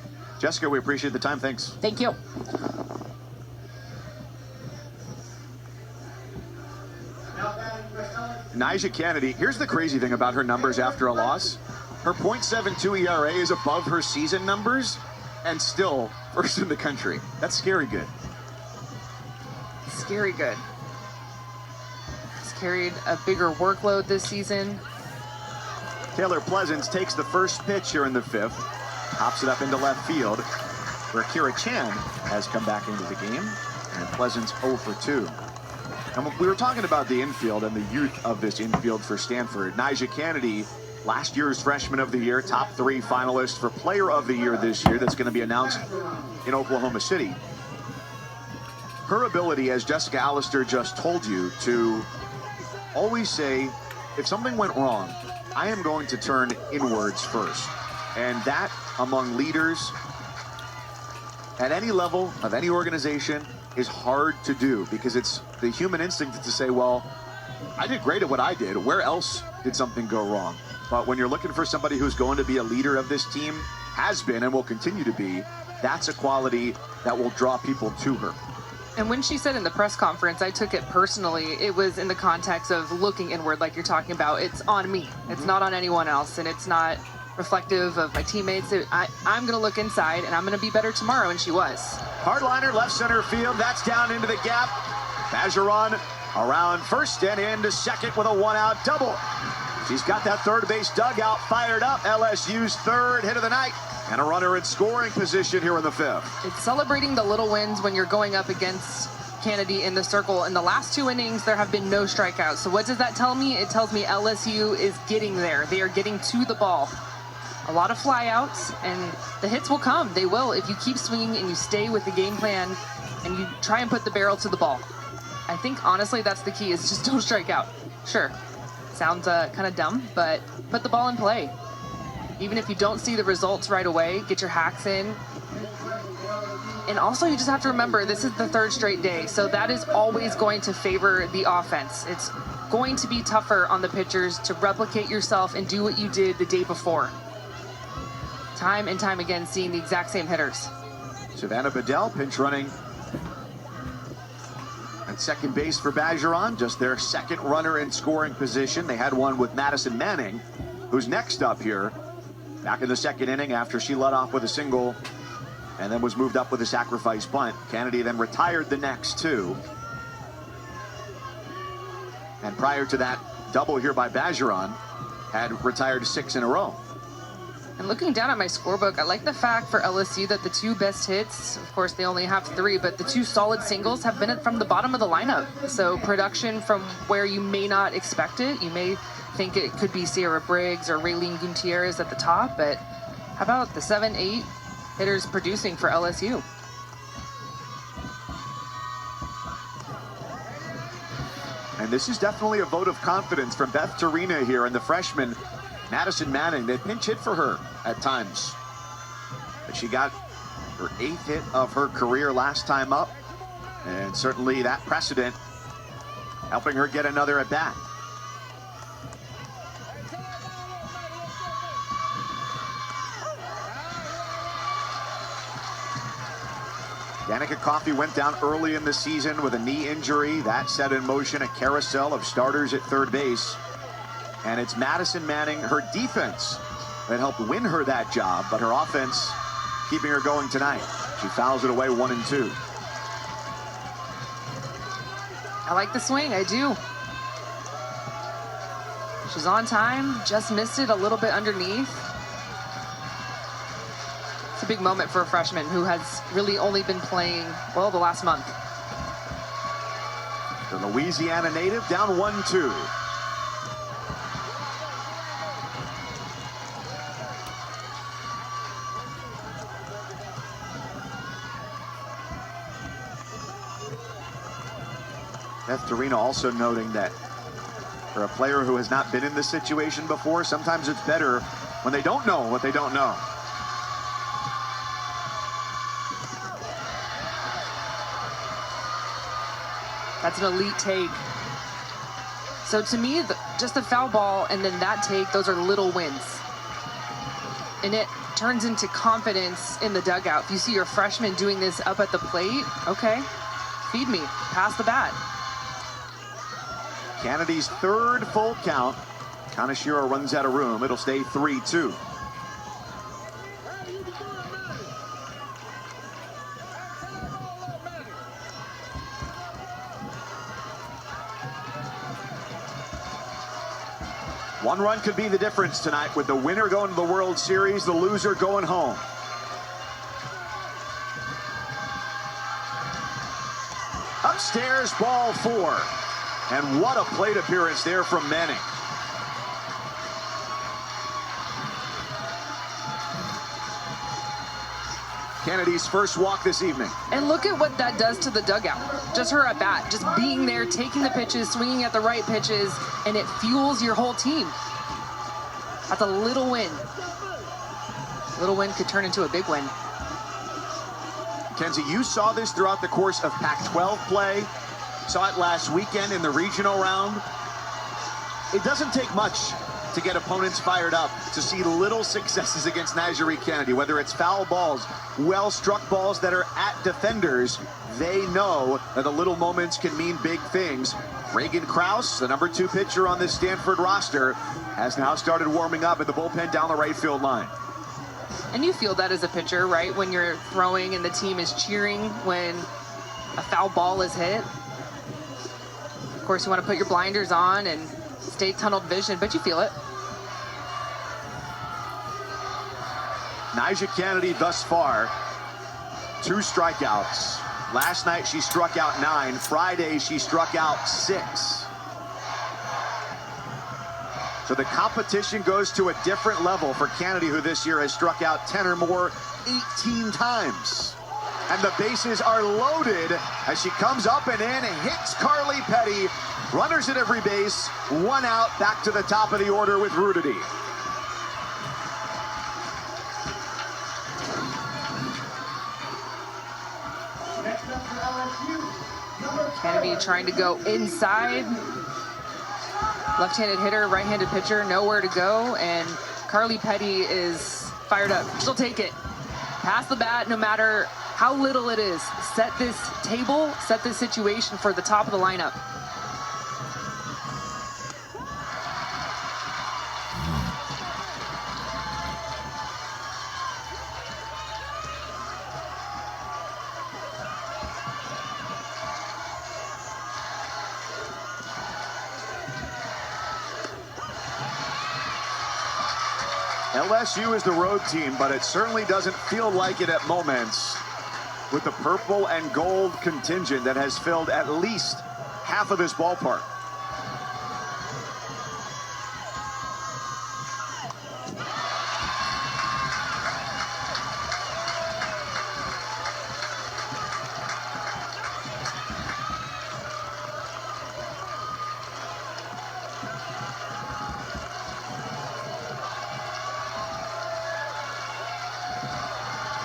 Jessica, we appreciate the time. Thanks. Thank you. Nyjah Kennedy, here's the crazy thing about her numbers after a loss. Her .72 ERA is above her season numbers and still first in the country. That's scary good. Scary good. She's carried a bigger workload this season. Taylor Pleasance takes the first pitch here in the fifth, pops it up into left field, where Kira Chan has come back into the game, and Pleasance 0 for 2. And we were talking about the infield and the youth of this infield for Stanford. Nyjah Kennedy, last year's Freshman of the Year, top 3 finalist for Player of the Year this year. That's going to be announced in Oklahoma City. Her ability, as Jessica Allister just told you, to always say, if something went wrong, I am going to turn inwards first. And that, among leaders at any level of any organization, is hard to do, because it's the human instinct to say, well, I did great at what I did. Where else did something go wrong? But when you're looking for somebody who's going to be a leader of this team, has been and will continue to be, that's a quality that will draw people to her. And when she said in the press conference, I took it personally, it was in the context of looking inward, like you're talking about. It's on me. It's not on anyone else, and it's not reflective of my teammates. I'm going to look inside, and I'm going to be better tomorrow, and she was. Hardliner, left center field. That's down into the gap. Bergeron around first and into second with a one-out double. She's got that third base dugout fired up. LSU's third hit of the night. And a runner in scoring position here in the fifth. It's celebrating the little wins when you're going up against Kennedy in the circle. In the last 2 innings, there have been no strikeouts. So what does that tell me? It tells me LSU is getting there. They are getting to the ball. A lot of flyouts, and the hits will come. They will if you keep swinging and you stay with the game plan and you try and put the barrel to the ball. I think, honestly, that's the key, is just don't strike out. Sure, sounds kind of dumb, but put the ball in play. Even if you don't see the results right away, get your hacks in. And also, you just have to remember, this is the 3rd straight day, so that is always going to favor the offense. It's going to be tougher on the pitchers to replicate yourself and do what you did the day before. Time and time again, seeing the exact same hitters. Savannah Bedell pinch running at second base for Bergeron, just their second runner in scoring position. They had one with Madison Manning, who's next up here. Back in the second inning after she led off with a single and then was moved up with a sacrifice bunt. Kennedy then retired the next 2. And prior to that double here by Bergeron, had retired 6 in a row. And looking down at my scorebook, I like the fact for LSU that the 2 best hits, of course they only have 3, but the 2 solid singles have been from the bottom of the lineup. So production from where you may not expect it. You may think it could be Sierra Briggs or Raylene Gutierrez at the top, but how about the 7, 8 hitters producing for LSU? And this is definitely a vote of confidence from Beth Torina here, and the freshman Madison Manning. They pinch hit for her at times, but she got her 8th hit of her career last time up, and certainly that precedent helping her get another at bat. Danica Coffey went down early in the season with a knee injury. That set in motion a carousel of starters at third base. And it's Madison Manning, her defense, that helped win her that job, but her offense keeping her going tonight. She fouls it away 1-2. I like the swing, I do. She's on time, just missed it a little bit underneath. It's a big moment for a freshman who has really only been playing, well, the last month. The Louisiana native down 1-2. Beth Torino also noting that for a player who has not been in this situation before, sometimes it's better when they don't know what they don't know. That's an elite take. So to me, just a foul ball and then that take, those are little wins. And it turns into confidence in the dugout. If you see your freshman doing this up at the plate, okay, feed me, pass the bat. Kennedy's third full count. Kaneshiro runs out of room. It'll stay 3-2. One run could be the difference tonight, with the winner going to the World Series, the loser going home. Upstairs, ball 4. And what a plate appearance there from Manning. Kennedy's first walk this evening. And look at what that does to the dugout. Just her at bat, just being there, taking the pitches, swinging at the right pitches, and it fuels your whole team. That's a little win. Little win could turn into a big win. Kenzie, you saw this throughout the course of Pac-12 play. Saw it last weekend in the regional round. It doesn't take much to get opponents fired up, to see little successes against Nigeri Kennedy, whether it's foul balls, well-struck balls that are at defenders. They know that the little moments can mean big things. Reagan Krause, the #2 pitcher on this Stanford roster, has now started warming up at the bullpen down the right field line. And you feel that as a pitcher, right? When you're throwing and the team is cheering when a foul ball is hit. Of course, you want to put your blinders on and stay tunneled vision, but you feel it. Nyjah Kennedy thus far, 2 strikeouts. Last night she struck out 9. Friday she struck out 6. So the competition goes to a different level for Kennedy, who this year has struck out 10 or more 18 times. And the bases are loaded as she comes up and in, hits Carly Petty. Runners at every base, 1 out, back to the top of the order with Rudity. Kennedy trying to go inside. Left-handed hitter, right-handed pitcher, nowhere to go. And Carly Petty is fired up. She'll take it. Pass the bat no matter how little it is. Set this table, set this situation for the top of the lineup. LSU is the road team, but it certainly doesn't feel like it at moments with the purple and gold contingent that has filled at least half of this ballpark.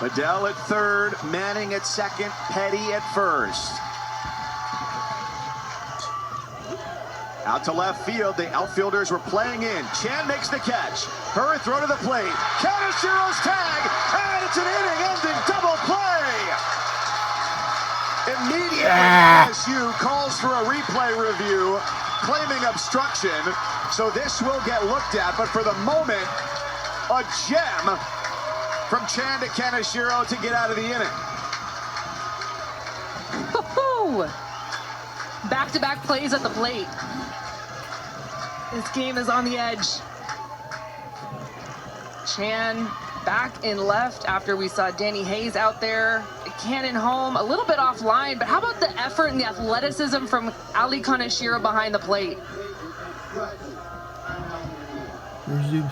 Adele at third, Manning at second, Petty at first. Out to left field, the outfielders were playing in. Chan makes the catch. Her throw to the plate. Kaneshiro's tag, and it's an inning-ending double play. Immediately, LSU calls for a replay review, claiming obstruction. So this will get looked at, but for the moment, a gem from Chan to Kaneshiro to get out of the inning. Back-to-back plays at the plate. This game is on the edge. Chan back in left after we saw Danny Hayes out there. Cannon home, a little bit offline, but how about the effort and the athleticism from Ali Kaneshiro behind the plate?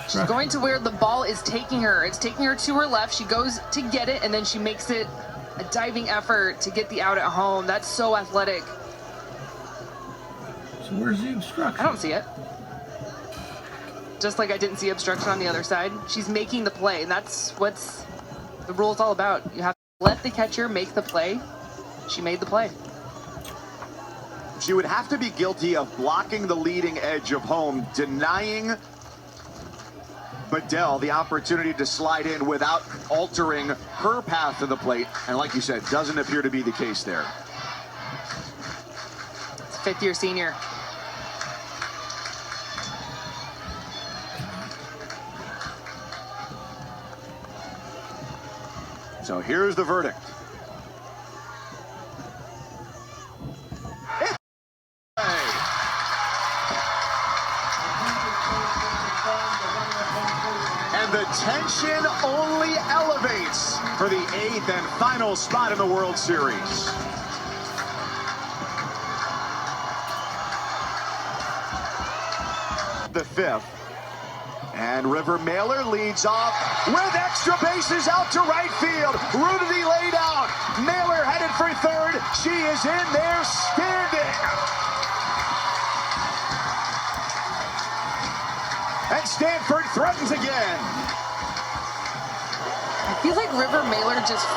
She's going to where the ball is taking her. It's taking her to her left. She goes to get it, and then she makes it a diving effort to get the out at home. That's so athletic. So where's the obstruction? I don't see it. Just like I didn't see obstruction on the other side. She's making the play, and that's what's the rule's all about. You have to let the catcher make the play. She made the play. She would have to be guilty of blocking the leading edge of home, denying Bedell the opportunity to slide in without altering her path to the plate. And like you said, doesn't appear to be the case there. It's a fifth-year senior. So here's the verdict. And the tension only elevates for the 8th and final spot in the World Series. The 5th. And River Mailer leads off with extra bases out to right field. Rudity laid out. Mailer headed for third. She is in there standing. And Stanford threatens again. I feel like River Mailer just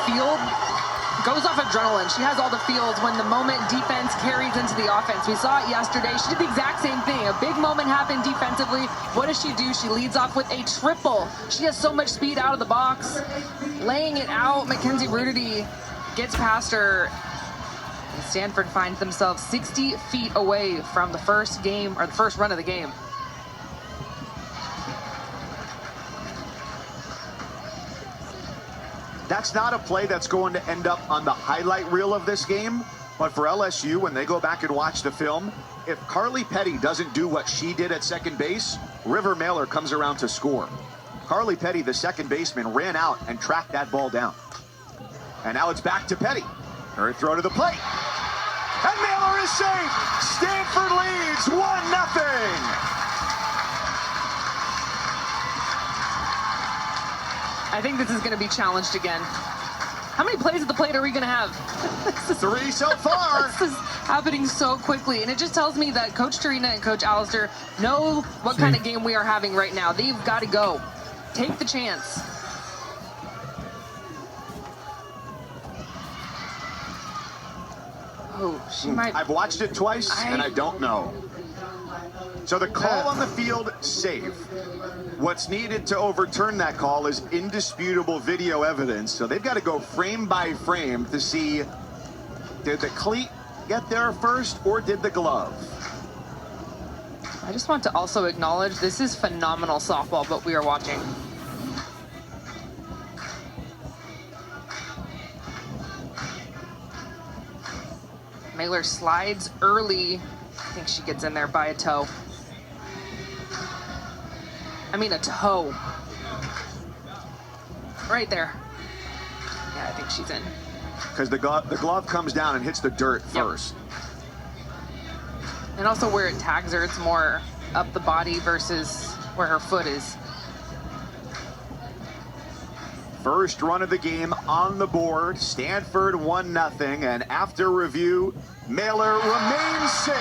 goes off adrenaline. She has all the feels when the moment defense carries into the offense. We saw it yesterday. She did the exact same thing. A big moment happened defensively. What does she do? She leads off with a triple. She has so much speed out of the box. Laying it out, Mackenzie Rudity gets past her. And Stanford finds themselves 60 feet away from the first game, or the first run of the game. That's not a play that's going to end up on the highlight reel of this game, but for LSU, when they go back and watch the film, if Carly Petty doesn't do what she did at second base, River Mailer comes around to score. Carly Petty, the second baseman, ran out and tracked that ball down. And now it's back to Petty. Her throw to the plate. And Mailer is safe. Stanford leads 1-0. I think this is going to be challenged again. How many plays at the plate are we going to have? 3 so far. This is happening so quickly, and it just tells me that Coach Tarina and Coach Alistair know what kind of game we are having right now. They've got to go. Take the chance. Oh, she might. I've watched it twice, and I don't know. So the call on the field, safe. What's needed to overturn that call is indisputable video evidence. So they've got to go frame by frame to see, did the cleat get there first or did the glove? I just want to also acknowledge this is phenomenal softball, what we are watching. Mailer slides early. I think she gets in there by a toe. I mean a toe. Right there. Yeah, I think she's in. Because the glove comes down and hits the dirt first. And also where it tags her, it's more up the body versus where her foot is. First run of the game on the board. Stanford 1-0. And after review, Mailer remains safe.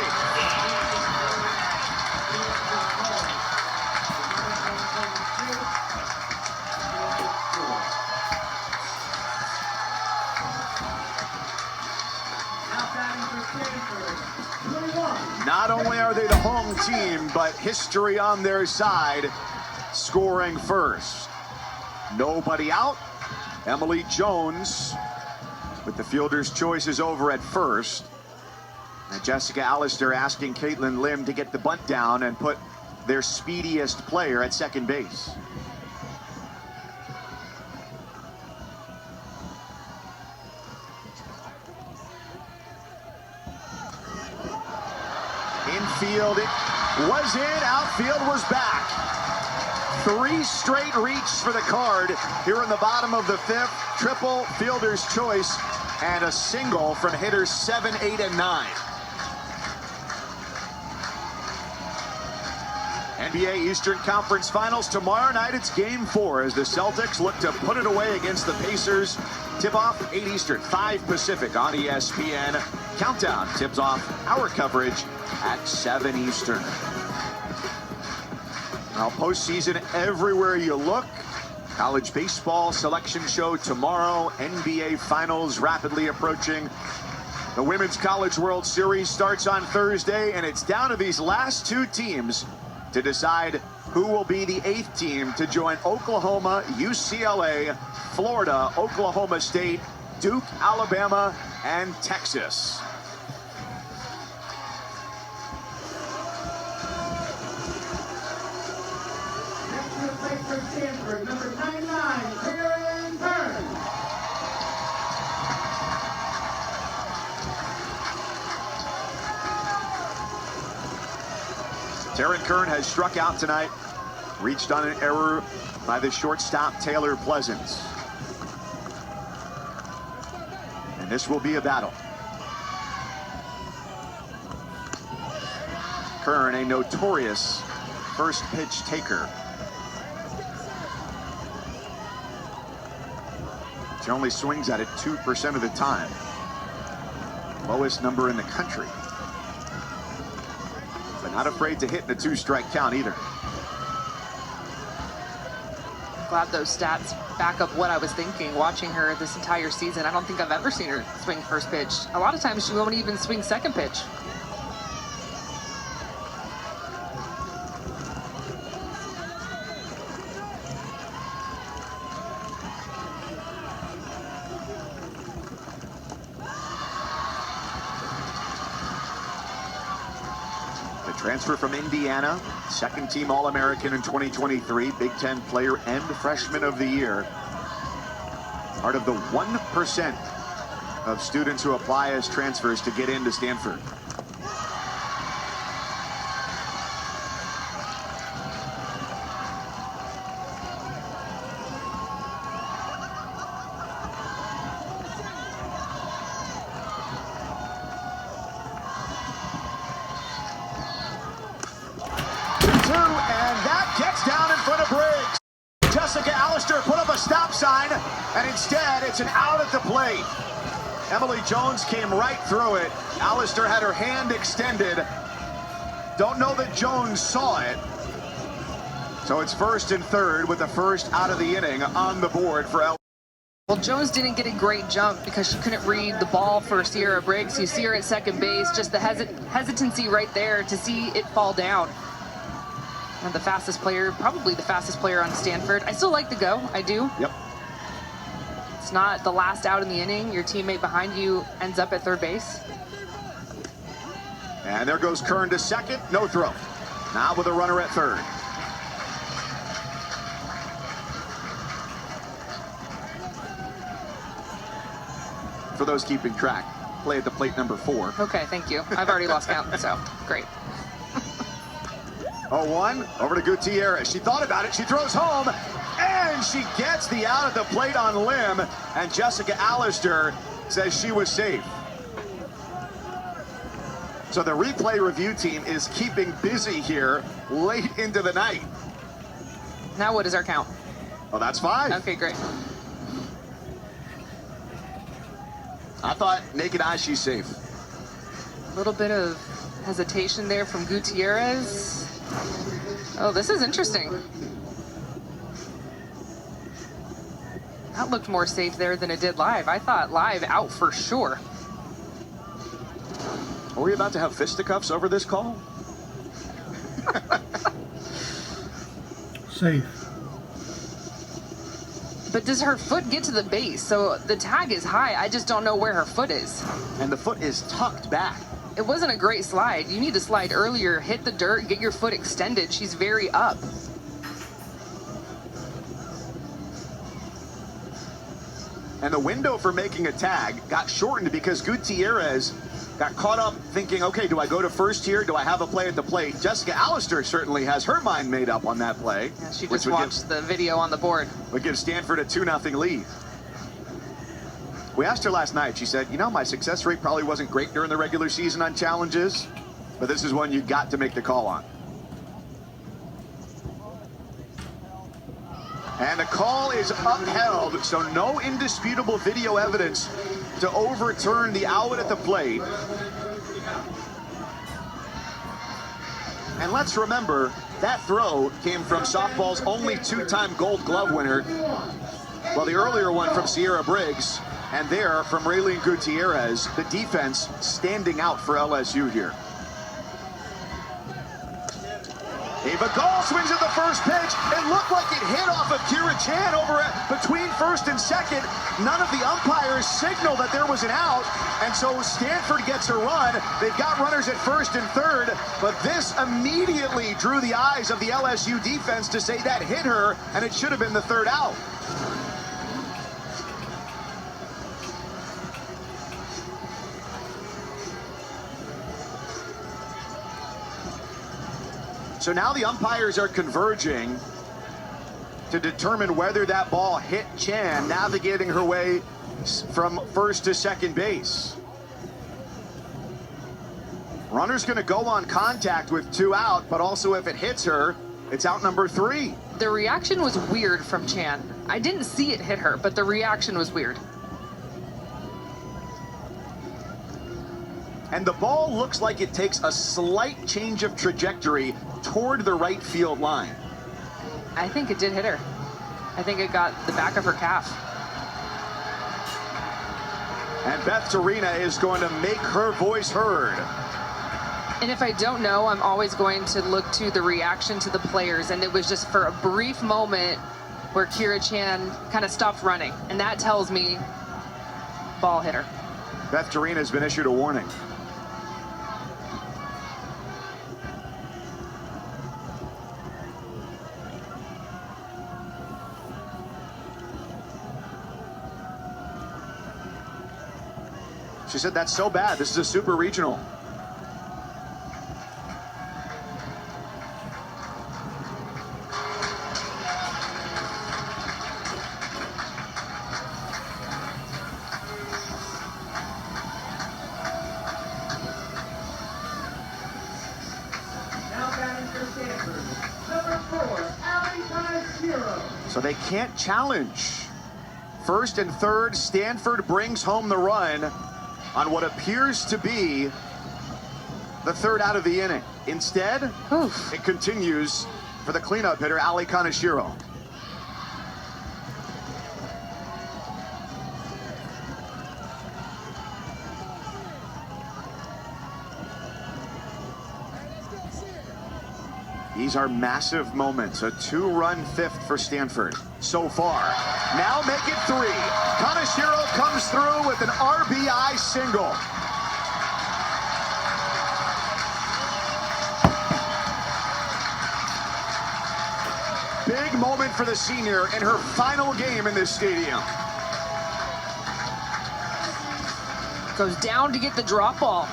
Not only are they the home team, but history on their side, scoring first. Nobody out. Emily Jones with the fielder's choices over at first. And Jessica Allister asking Caitlin Lim to get the bunt down and put their speediest player at second base. Infield, it was in. Outfield was back. 3 straight reaches for the Card here in the bottom of the 5th. Triple fielder's choice and a single from hitters 7, 8, and 9. NBA Eastern Conference Finals tomorrow night. It's Game 4 as the Celtics look to put it away against the Pacers. Tip-off 8 Eastern, 5 Pacific on ESPN. Countdown tips off our coverage at 7 Eastern. Now, postseason everywhere you look. College baseball selection show tomorrow. NBA Finals rapidly approaching. The Women's College World Series starts on Thursday, and it's down to these last 2 teams to decide who will be the 8th team to join Oklahoma, UCLA, Florida, Oklahoma State, Duke, Alabama, and Texas. For Stanford, number 99, Taryn Kern. Taryn Kern has struck out tonight, reached on an error by the shortstop Taylor Pleasance. And this will be a battle. Kern, a notorious first pitch taker. She only swings at it 2% of the time. Lowest number in the country. But not afraid to hit in a 2-strike count either. Glad those stats back up what I was thinking watching her this entire season. I don't think I've ever seen her swing first pitch. A lot of times she won't even swing second pitch. Transfer from Indiana, second-team All-American in 2023, Big Ten Player and Freshman of the Year. Part of the 1% of students who apply as transfers to get into Stanford. Jessica Allister put up a stop sign, and instead it's an out at the plate. Emily Jones came right through it. Allister had her hand extended. Don't know that Jones saw it. So it's 1st and 3rd with the first out of the inning on the board for LSU. Well, Jones didn't get a great jump because she couldn't read the ball for Sierra Briggs. You see her at second base, just the hesitancy right there to see it fall down. And the fastest player, probably the fastest player on Stanford. I still like the go, I do. Yep. It's not the last out in the inning. Your teammate behind you ends up at third base. And there goes Kern to second, no throw. Now with a runner at third. For those keeping track, play at the plate number 4. Okay, thank you. I've already lost count, so great. 0-1, over to Gutierrez. She thought about it, she throws home, and she gets the out at the plate on Lim, and Jessica Allister says she was safe. So the replay review team is keeping busy here late into the night. Now what is our count? Oh, that's 5. Okay, great. I thought naked eye, she's safe. A little bit of hesitation there from Gutierrez. Oh, this is interesting. That looked more safe there than it did live. I thought live out for sure. Are we about to have fisticuffs over this call? Safe. but does her foot get to the base? So the tag is high. I just don't know where her foot is. And the foot is tucked back. It wasn't a great slide. You need to slide earlier, hit the dirt, get your foot extended. She's very up. And the window for making a tag got shortened because Gutierrez got caught up thinking, okay, do I go to first here? Do I have a play at the plate? Jessica Allister certainly has her mind made up on that play. Yeah, she just watched the video on the board. Would give Stanford a 2-0 lead. We asked her last night. She said, you know, my success rate probably wasn't great during the regular season on challenges, but this is one you got to make the call on. And the call is upheld, so no indisputable video evidence to overturn the out at the plate. And let's remember, that throw came from softball's only 2-time Gold Glove winner, well, the earlier one from Sierra Briggs, and there from Raylene Gutierrez, the defense standing out for LSU here. Ava Gall swings at the first pitch. It looked like it hit off of Kira Chan over between first and second. None of the umpires signaled that there was an out, and so Stanford gets a run. They've got runners at first and third, but this immediately drew the eyes of the LSU defense to say that hit her, and it should have been the third out. So now the umpires are converging to determine whether that ball hit Chan, navigating her way from first to second base. Runner's going to go on contact with 2 out, but also if it hits her, it's out number 3. The reaction was weird from Chan. I didn't see it hit her, but the reaction was weird. And the ball looks like it takes a slight change of trajectory toward the right field line. I think it did hit her. I think it got the back of her calf. And Beth Torina is going to make her voice heard. And if I don't know, I'm always going to look to the reaction to the players. And it was just for a brief moment where Kira Chan kind of stopped running. And that tells me ball hit her. Beth Torina has been issued a warning. She said, that's so bad. This is a super regional. Now batting for Stanford, number 4, Ali. So they can't challenge. First and third, Stanford brings home the run on what appears to be the third out of the inning. Instead, it continues for the cleanup hitter, Ali Kaneshiro. These are massive moments. A 2-run fifth for Stanford so far. Now make it 3. Kaneshiro comes through with an RBI single. Big moment for the senior in her final game in this stadium. Goes down to get the drop ball.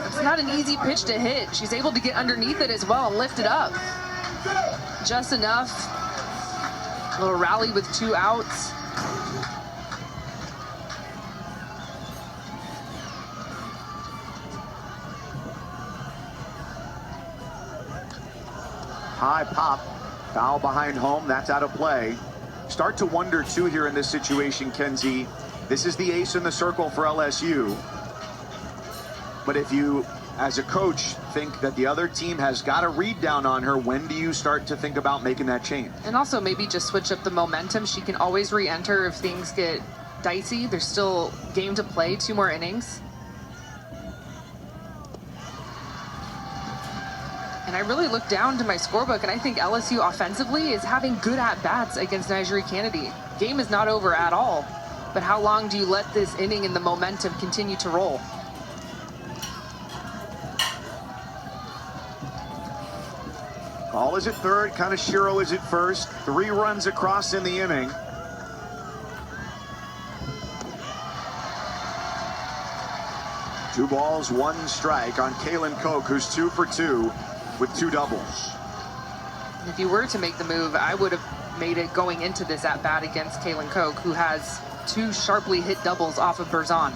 It's not an easy pitch to hit. She's able to get underneath it as well and lift it up. Just enough. A little rally with 2 outs. High pop, foul behind home, that's out of play. Start to wonder too here in this situation, Kenzie. This is the ace in the circle for LSU. But if you, as a coach, think that the other team has got a read down on her, when do you start to think about making that change? And also maybe just switch up the momentum. She can always re-enter if things get dicey. There's still game to play, 2 more innings. And I really look down to my scorebook, and I think LSU offensively is having good at-bats against Nigeria Kennedy. Game is not over at all, but how long do you let this inning and the momentum continue to roll? Ball is at third, Kaneshiro is at first. 3 runs across in the inning. Two balls, 1 strike on Kaylin Koch, who's 2 for 2 with 2 doubles. If you were to make the move, I would have made it going into this at-bat against Kaylin Koch, who has 2 sharply hit doubles off of Berzon.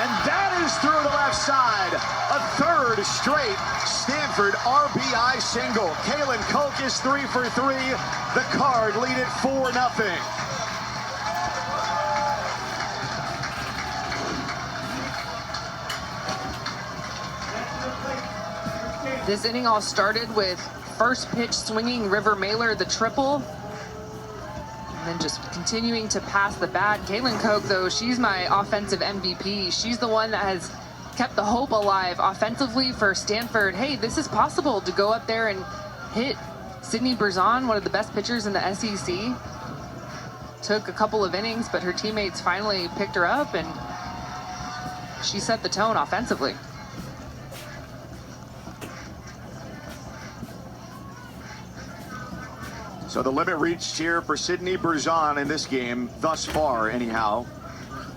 And that is through the left side. A 3rd straight Stanford RBI single. Kaylin Koch is 3 for 3. The Card lead it 4-0. This inning all started with first pitch swinging River Mailer the triple. And then just continuing to pass the bat. Kaylin Koch, though, she's my offensive MVP. She's the one that has kept the hope alive offensively for Stanford. Hey, this is possible to go up there and hit Sydney Berzon, one of the best pitchers in the SEC. Took a couple of innings, but her teammates finally picked her up, and she set the tone offensively. So the limit reached here for Sydney Berzon in this game, thus far anyhow,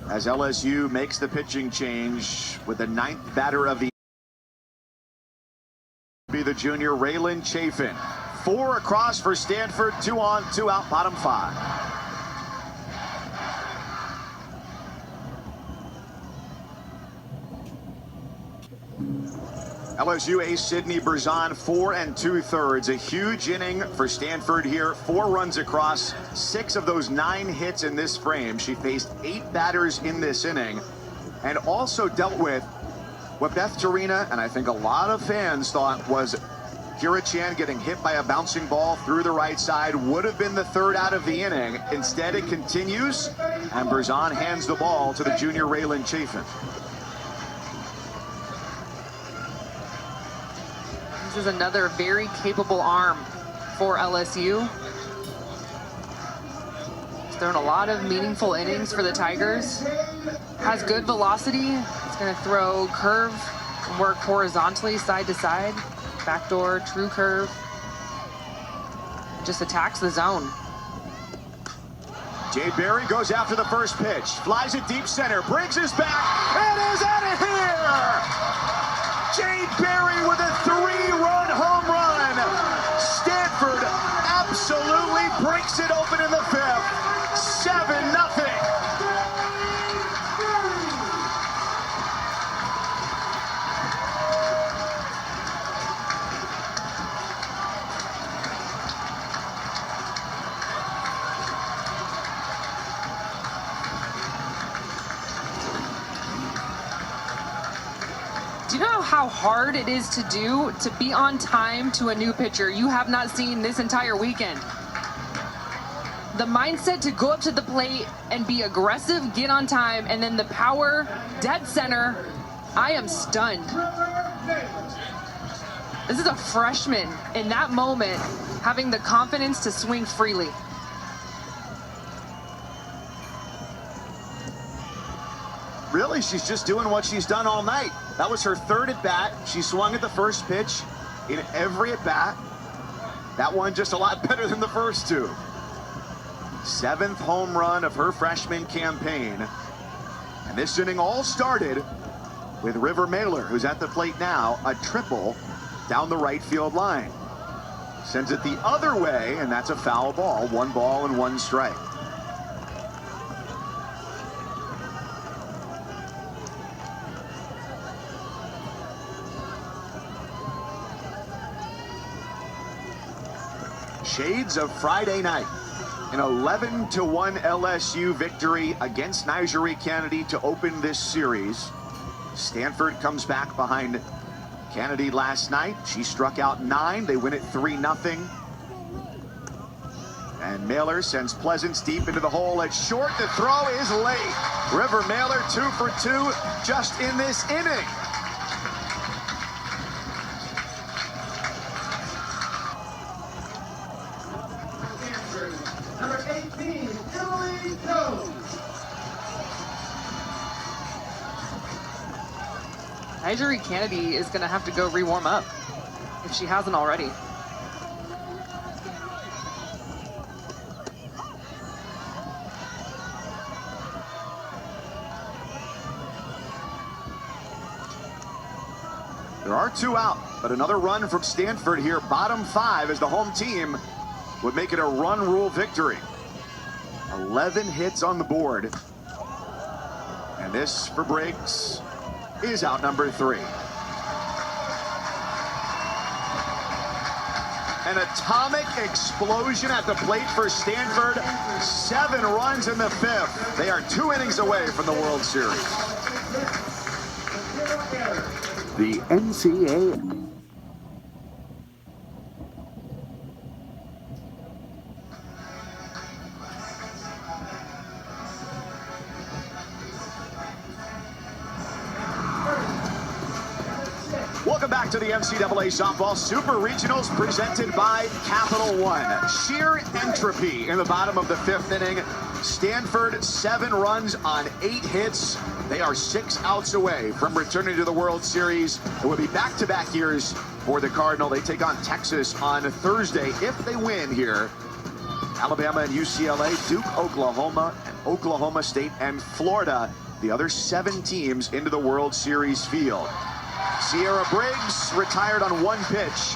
as LSU makes the pitching change with the 9th batter of the be the junior Raylan Chafin. 4 across for Stanford, 2 on, 2 out, bottom 5. LSU ace Sydney Berzon, 4 2/3. A huge inning for Stanford here. 4 runs across, 6 of those 9 hits in this frame. She faced 8 batters in this inning and also dealt with what Beth Torina and I think a lot of fans thought was Kira Chan getting hit by a bouncing ball through the right side. Would have been the 3rd out of the inning. Instead, it continues, and Berzon hands the ball to the junior Raylan Chafin. This is another very capable arm for LSU. He's thrown a lot of meaningful innings for the Tigers. Has good velocity. He's going to throw curve and work horizontally side to side. Backdoor, true curve. Just attacks the zone. Jade Berry goes after the first pitch. Flies it deep center. Briggs is back. It is out of here! Jade Berry with a 3-run home run. Stanford absolutely breaks it open in the 5th. 7-0. Do you know how hard it is to do to be on time to a new pitcher you have not seen this entire weekend? The mindset to go up to the plate and be aggressive, get on time, and then the power, dead center. I am stunned. This is a freshman in that moment having the confidence to swing freely. Really, she's just doing what she's done all night. That was her 3rd at bat. She swung at the first pitch in every at bat. That one just a lot better than the first 2. 7th home run of her freshman campaign. And this inning all started with River Mailer, who's at the plate now, a triple down the right field line. Sends it the other way, and that's a foul ball. 1 ball and 1 strike. Shades of Friday night. An 11-1 LSU victory against Nigeria Kennedy to open this series. Stanford comes back behind Kennedy last night. She struck out 9. They win it 3-0. And Mailer sends Pleasance deep into the hole at short. The throw is late. River Mailer 2 for 2 just in this inning. Number 18, Emily Jones. Nigeria Kennedy is going to have to go re-warm up if she hasn't already. There are 2 out, but another run from Stanford here, bottom 5, as the home team would make it a run rule victory. 11 hits on the board. And this for Briggs is out number 3. An atomic explosion at the plate for Stanford. 7 runs in the 5th. They are 2 innings away from the World Series. The NCAA. Welcome back to the NCAA Softball Super Regionals presented by Capital One. Sheer entropy in the bottom of the 5th inning. Stanford 7 runs on 8 hits. They are 6 outs away from returning to the World Series. It will be back-to-back years for the Cardinal. They take on Texas on Thursday if they win here. Alabama and UCLA, Duke, Oklahoma, and Oklahoma State and Florida, the other 7 teams into the World Series field. Sierra Briggs retired on 1 pitch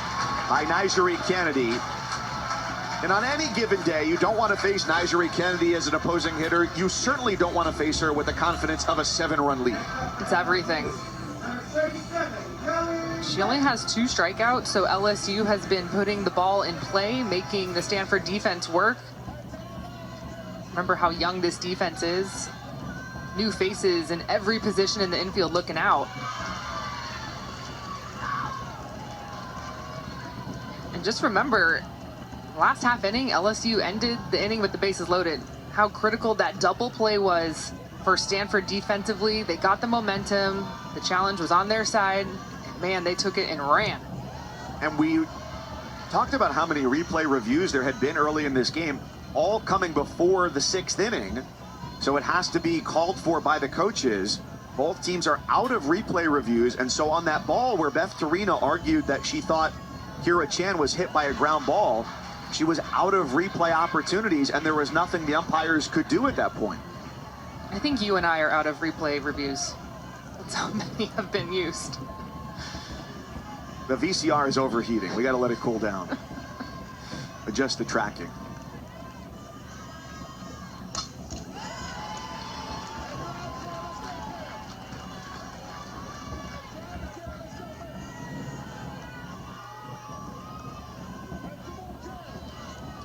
by Nigeria Kennedy. And on any given day, you don't want to face Nigeria Kennedy as an opposing hitter. You certainly don't want to face her with the confidence of a 7-run lead. It's everything. She only has 2 strikeouts, so LSU has been putting the ball in play, making the Stanford defense work. Remember how young this defense is. New faces in every position in the infield looking out. And just remember, last half inning, LSU ended the inning with the bases loaded. How critical that double play was for Stanford defensively. They got the momentum. The challenge was on their side. And man, they took it and ran. And we talked about how many replay reviews there had been early in this game, all coming before the 6th inning. So it has to be called for by the coaches. Both teams are out of replay reviews. And so on that ball where Beth Torina argued that she thought Kira Chan was hit by a ground ball, she was out of replay opportunities, and there was nothing the umpires could do at that point. I think you and I are out of replay reviews. That's how many have been used. The VCR is overheating. We got to let it cool down. Adjust the tracking.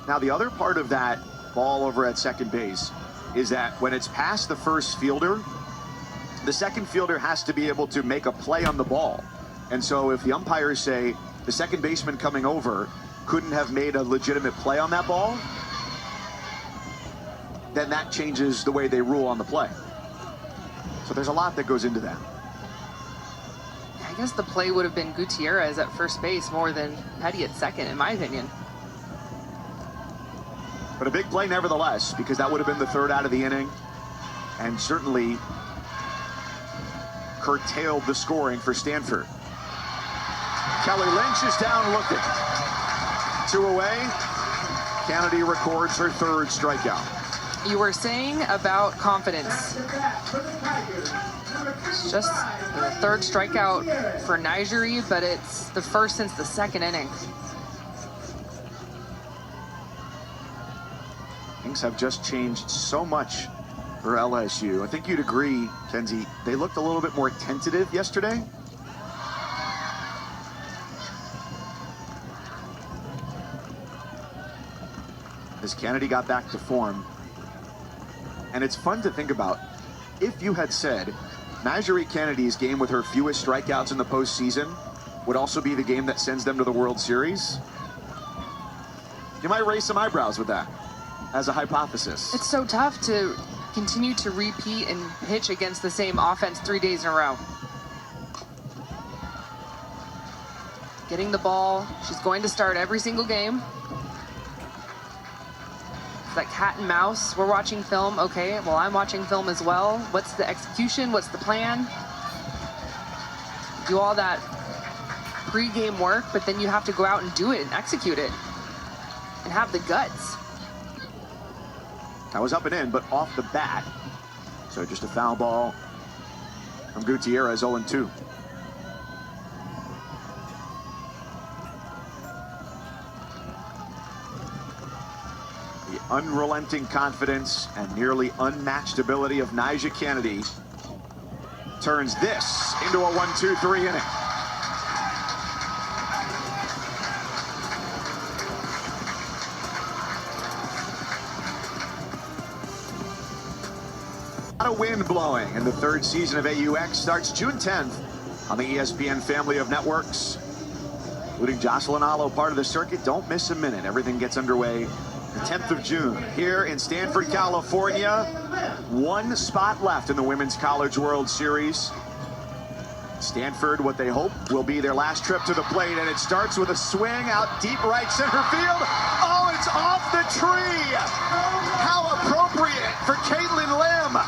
Now, the other part of that ball over at second base is that when it's past the first fielder, the second fielder has to be able to make a play on the ball. And so if the umpires say the second baseman coming over couldn't have made a legitimate play on that ball, then that changes the way they rule on the play. So there's a lot that goes into that. I guess the play would have been Gutierrez at first base more than Petty at second, in my opinion. But a big play nevertheless, because that would have been the 3rd out of the inning, and certainly curtailed the scoring for Stanford. Kelly Lynch is down looking. 2 away. Kennedy records her 3rd strikeout. You were saying about confidence. It's just the 3rd strikeout for Nigeria, but it's the 1st since the 2nd inning. Things have just changed so much for LSU. I think you'd agree, Kenzie, they looked a little bit more tentative yesterday. as Kennedy got back to form. And it's fun to think about. If you had said Najerie Kennedy's game with her fewest strikeouts in the postseason would also be the game that sends them to the World Series, you might raise some eyebrows with that as a hypothesis. It's so tough to continue to repeat and pitch against the same offense 3 days in a row. Getting the ball, she's going to start every single game. It's that cat and mouse. We're watching film. Okay, well, I'm watching film as well. What's the execution? What's the plan? Do all that pre-game work, but then you have to go out and do it and execute it and have the guts. That was up and in, but off the bat. So just a foul ball from Gutierrez, 0-2. The unrelenting confidence and nearly unmatched ability of Najerie Kennedy turns this into a 1-2-3 inning. A wind blowing, and the third season of AUX starts June 10th on the ESPN family of networks, including Jocelyn Allo, part of the circuit. Don't miss a minute. Everything gets underway the 10th of June here in Stanford, California. One spot left in the Women's College World Series. Stanford, what they hope will be their last trip to the plate, and it starts with a swing out deep right center field. Oh, it's off the tree. How appropriate for Caitlin Lim.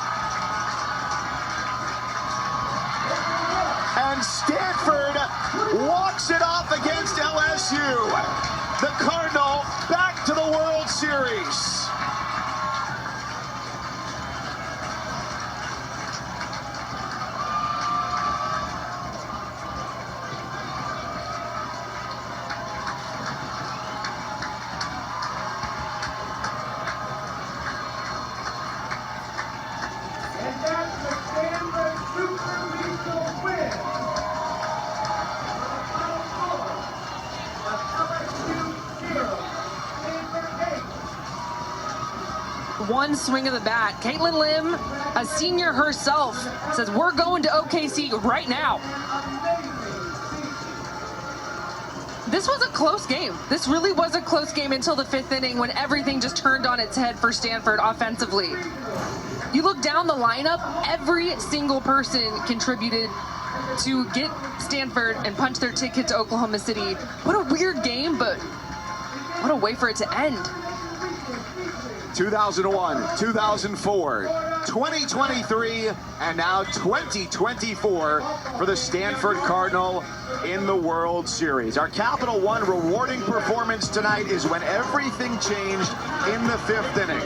And Stanford walks it off against LSU. The Cardinal back to the World Series. And that's the Stanford Super Regional win. One swing of the bat. Caitlin Lim, a senior herself, says, we're going to OKC right now. This was a close game. This really was a close game until the fifth inning when everything just turned on its head for Stanford offensively. You look down the lineup, every single person contributed to get Stanford and punch their ticket to Oklahoma City. What a weird game, but what a way for it to end. 2001, 2004, 2023, and now 2024 for the Stanford Cardinal in the World Series. Our Capital One rewarding performance tonight is when everything changed in the fifth inning.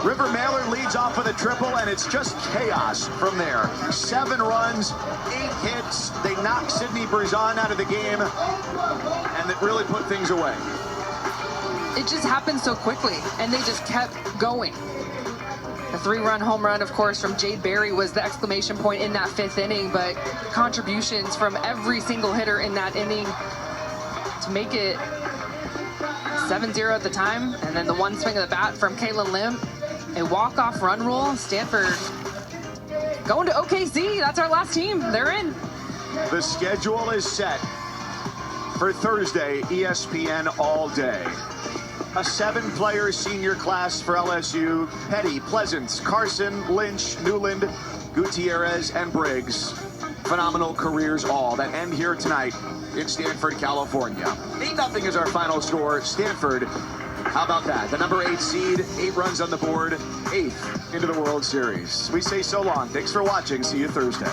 River Mailer leads off with a triple, and it's just chaos from there. 7 runs, 8 hits. They knock Sydney Berzon out of the game, and it really put things away. It just happened so quickly, and they just kept going. The 3-run home run, of course, from Jade Berry was the exclamation point in that fifth inning, but contributions from every single hitter in that inning to make it 7-0 at the time, and then the one swing of the bat from Caitlin Lim, a walk-off run rule. Stanford going to OKC. That's our last team. They're in. The schedule is set for Thursday, ESPN all day. A 7-player senior class for LSU. Petty, Pleasance, Carson, Lynch, Newland, Gutierrez, and Briggs. Phenomenal careers all that end here tonight in Stanford, California. 8-0 is our final score. Stanford, how about that? The number 8 seed, 8 runs on the board, 8th into the World Series. We say so long. Thanks for watching. See you Thursday.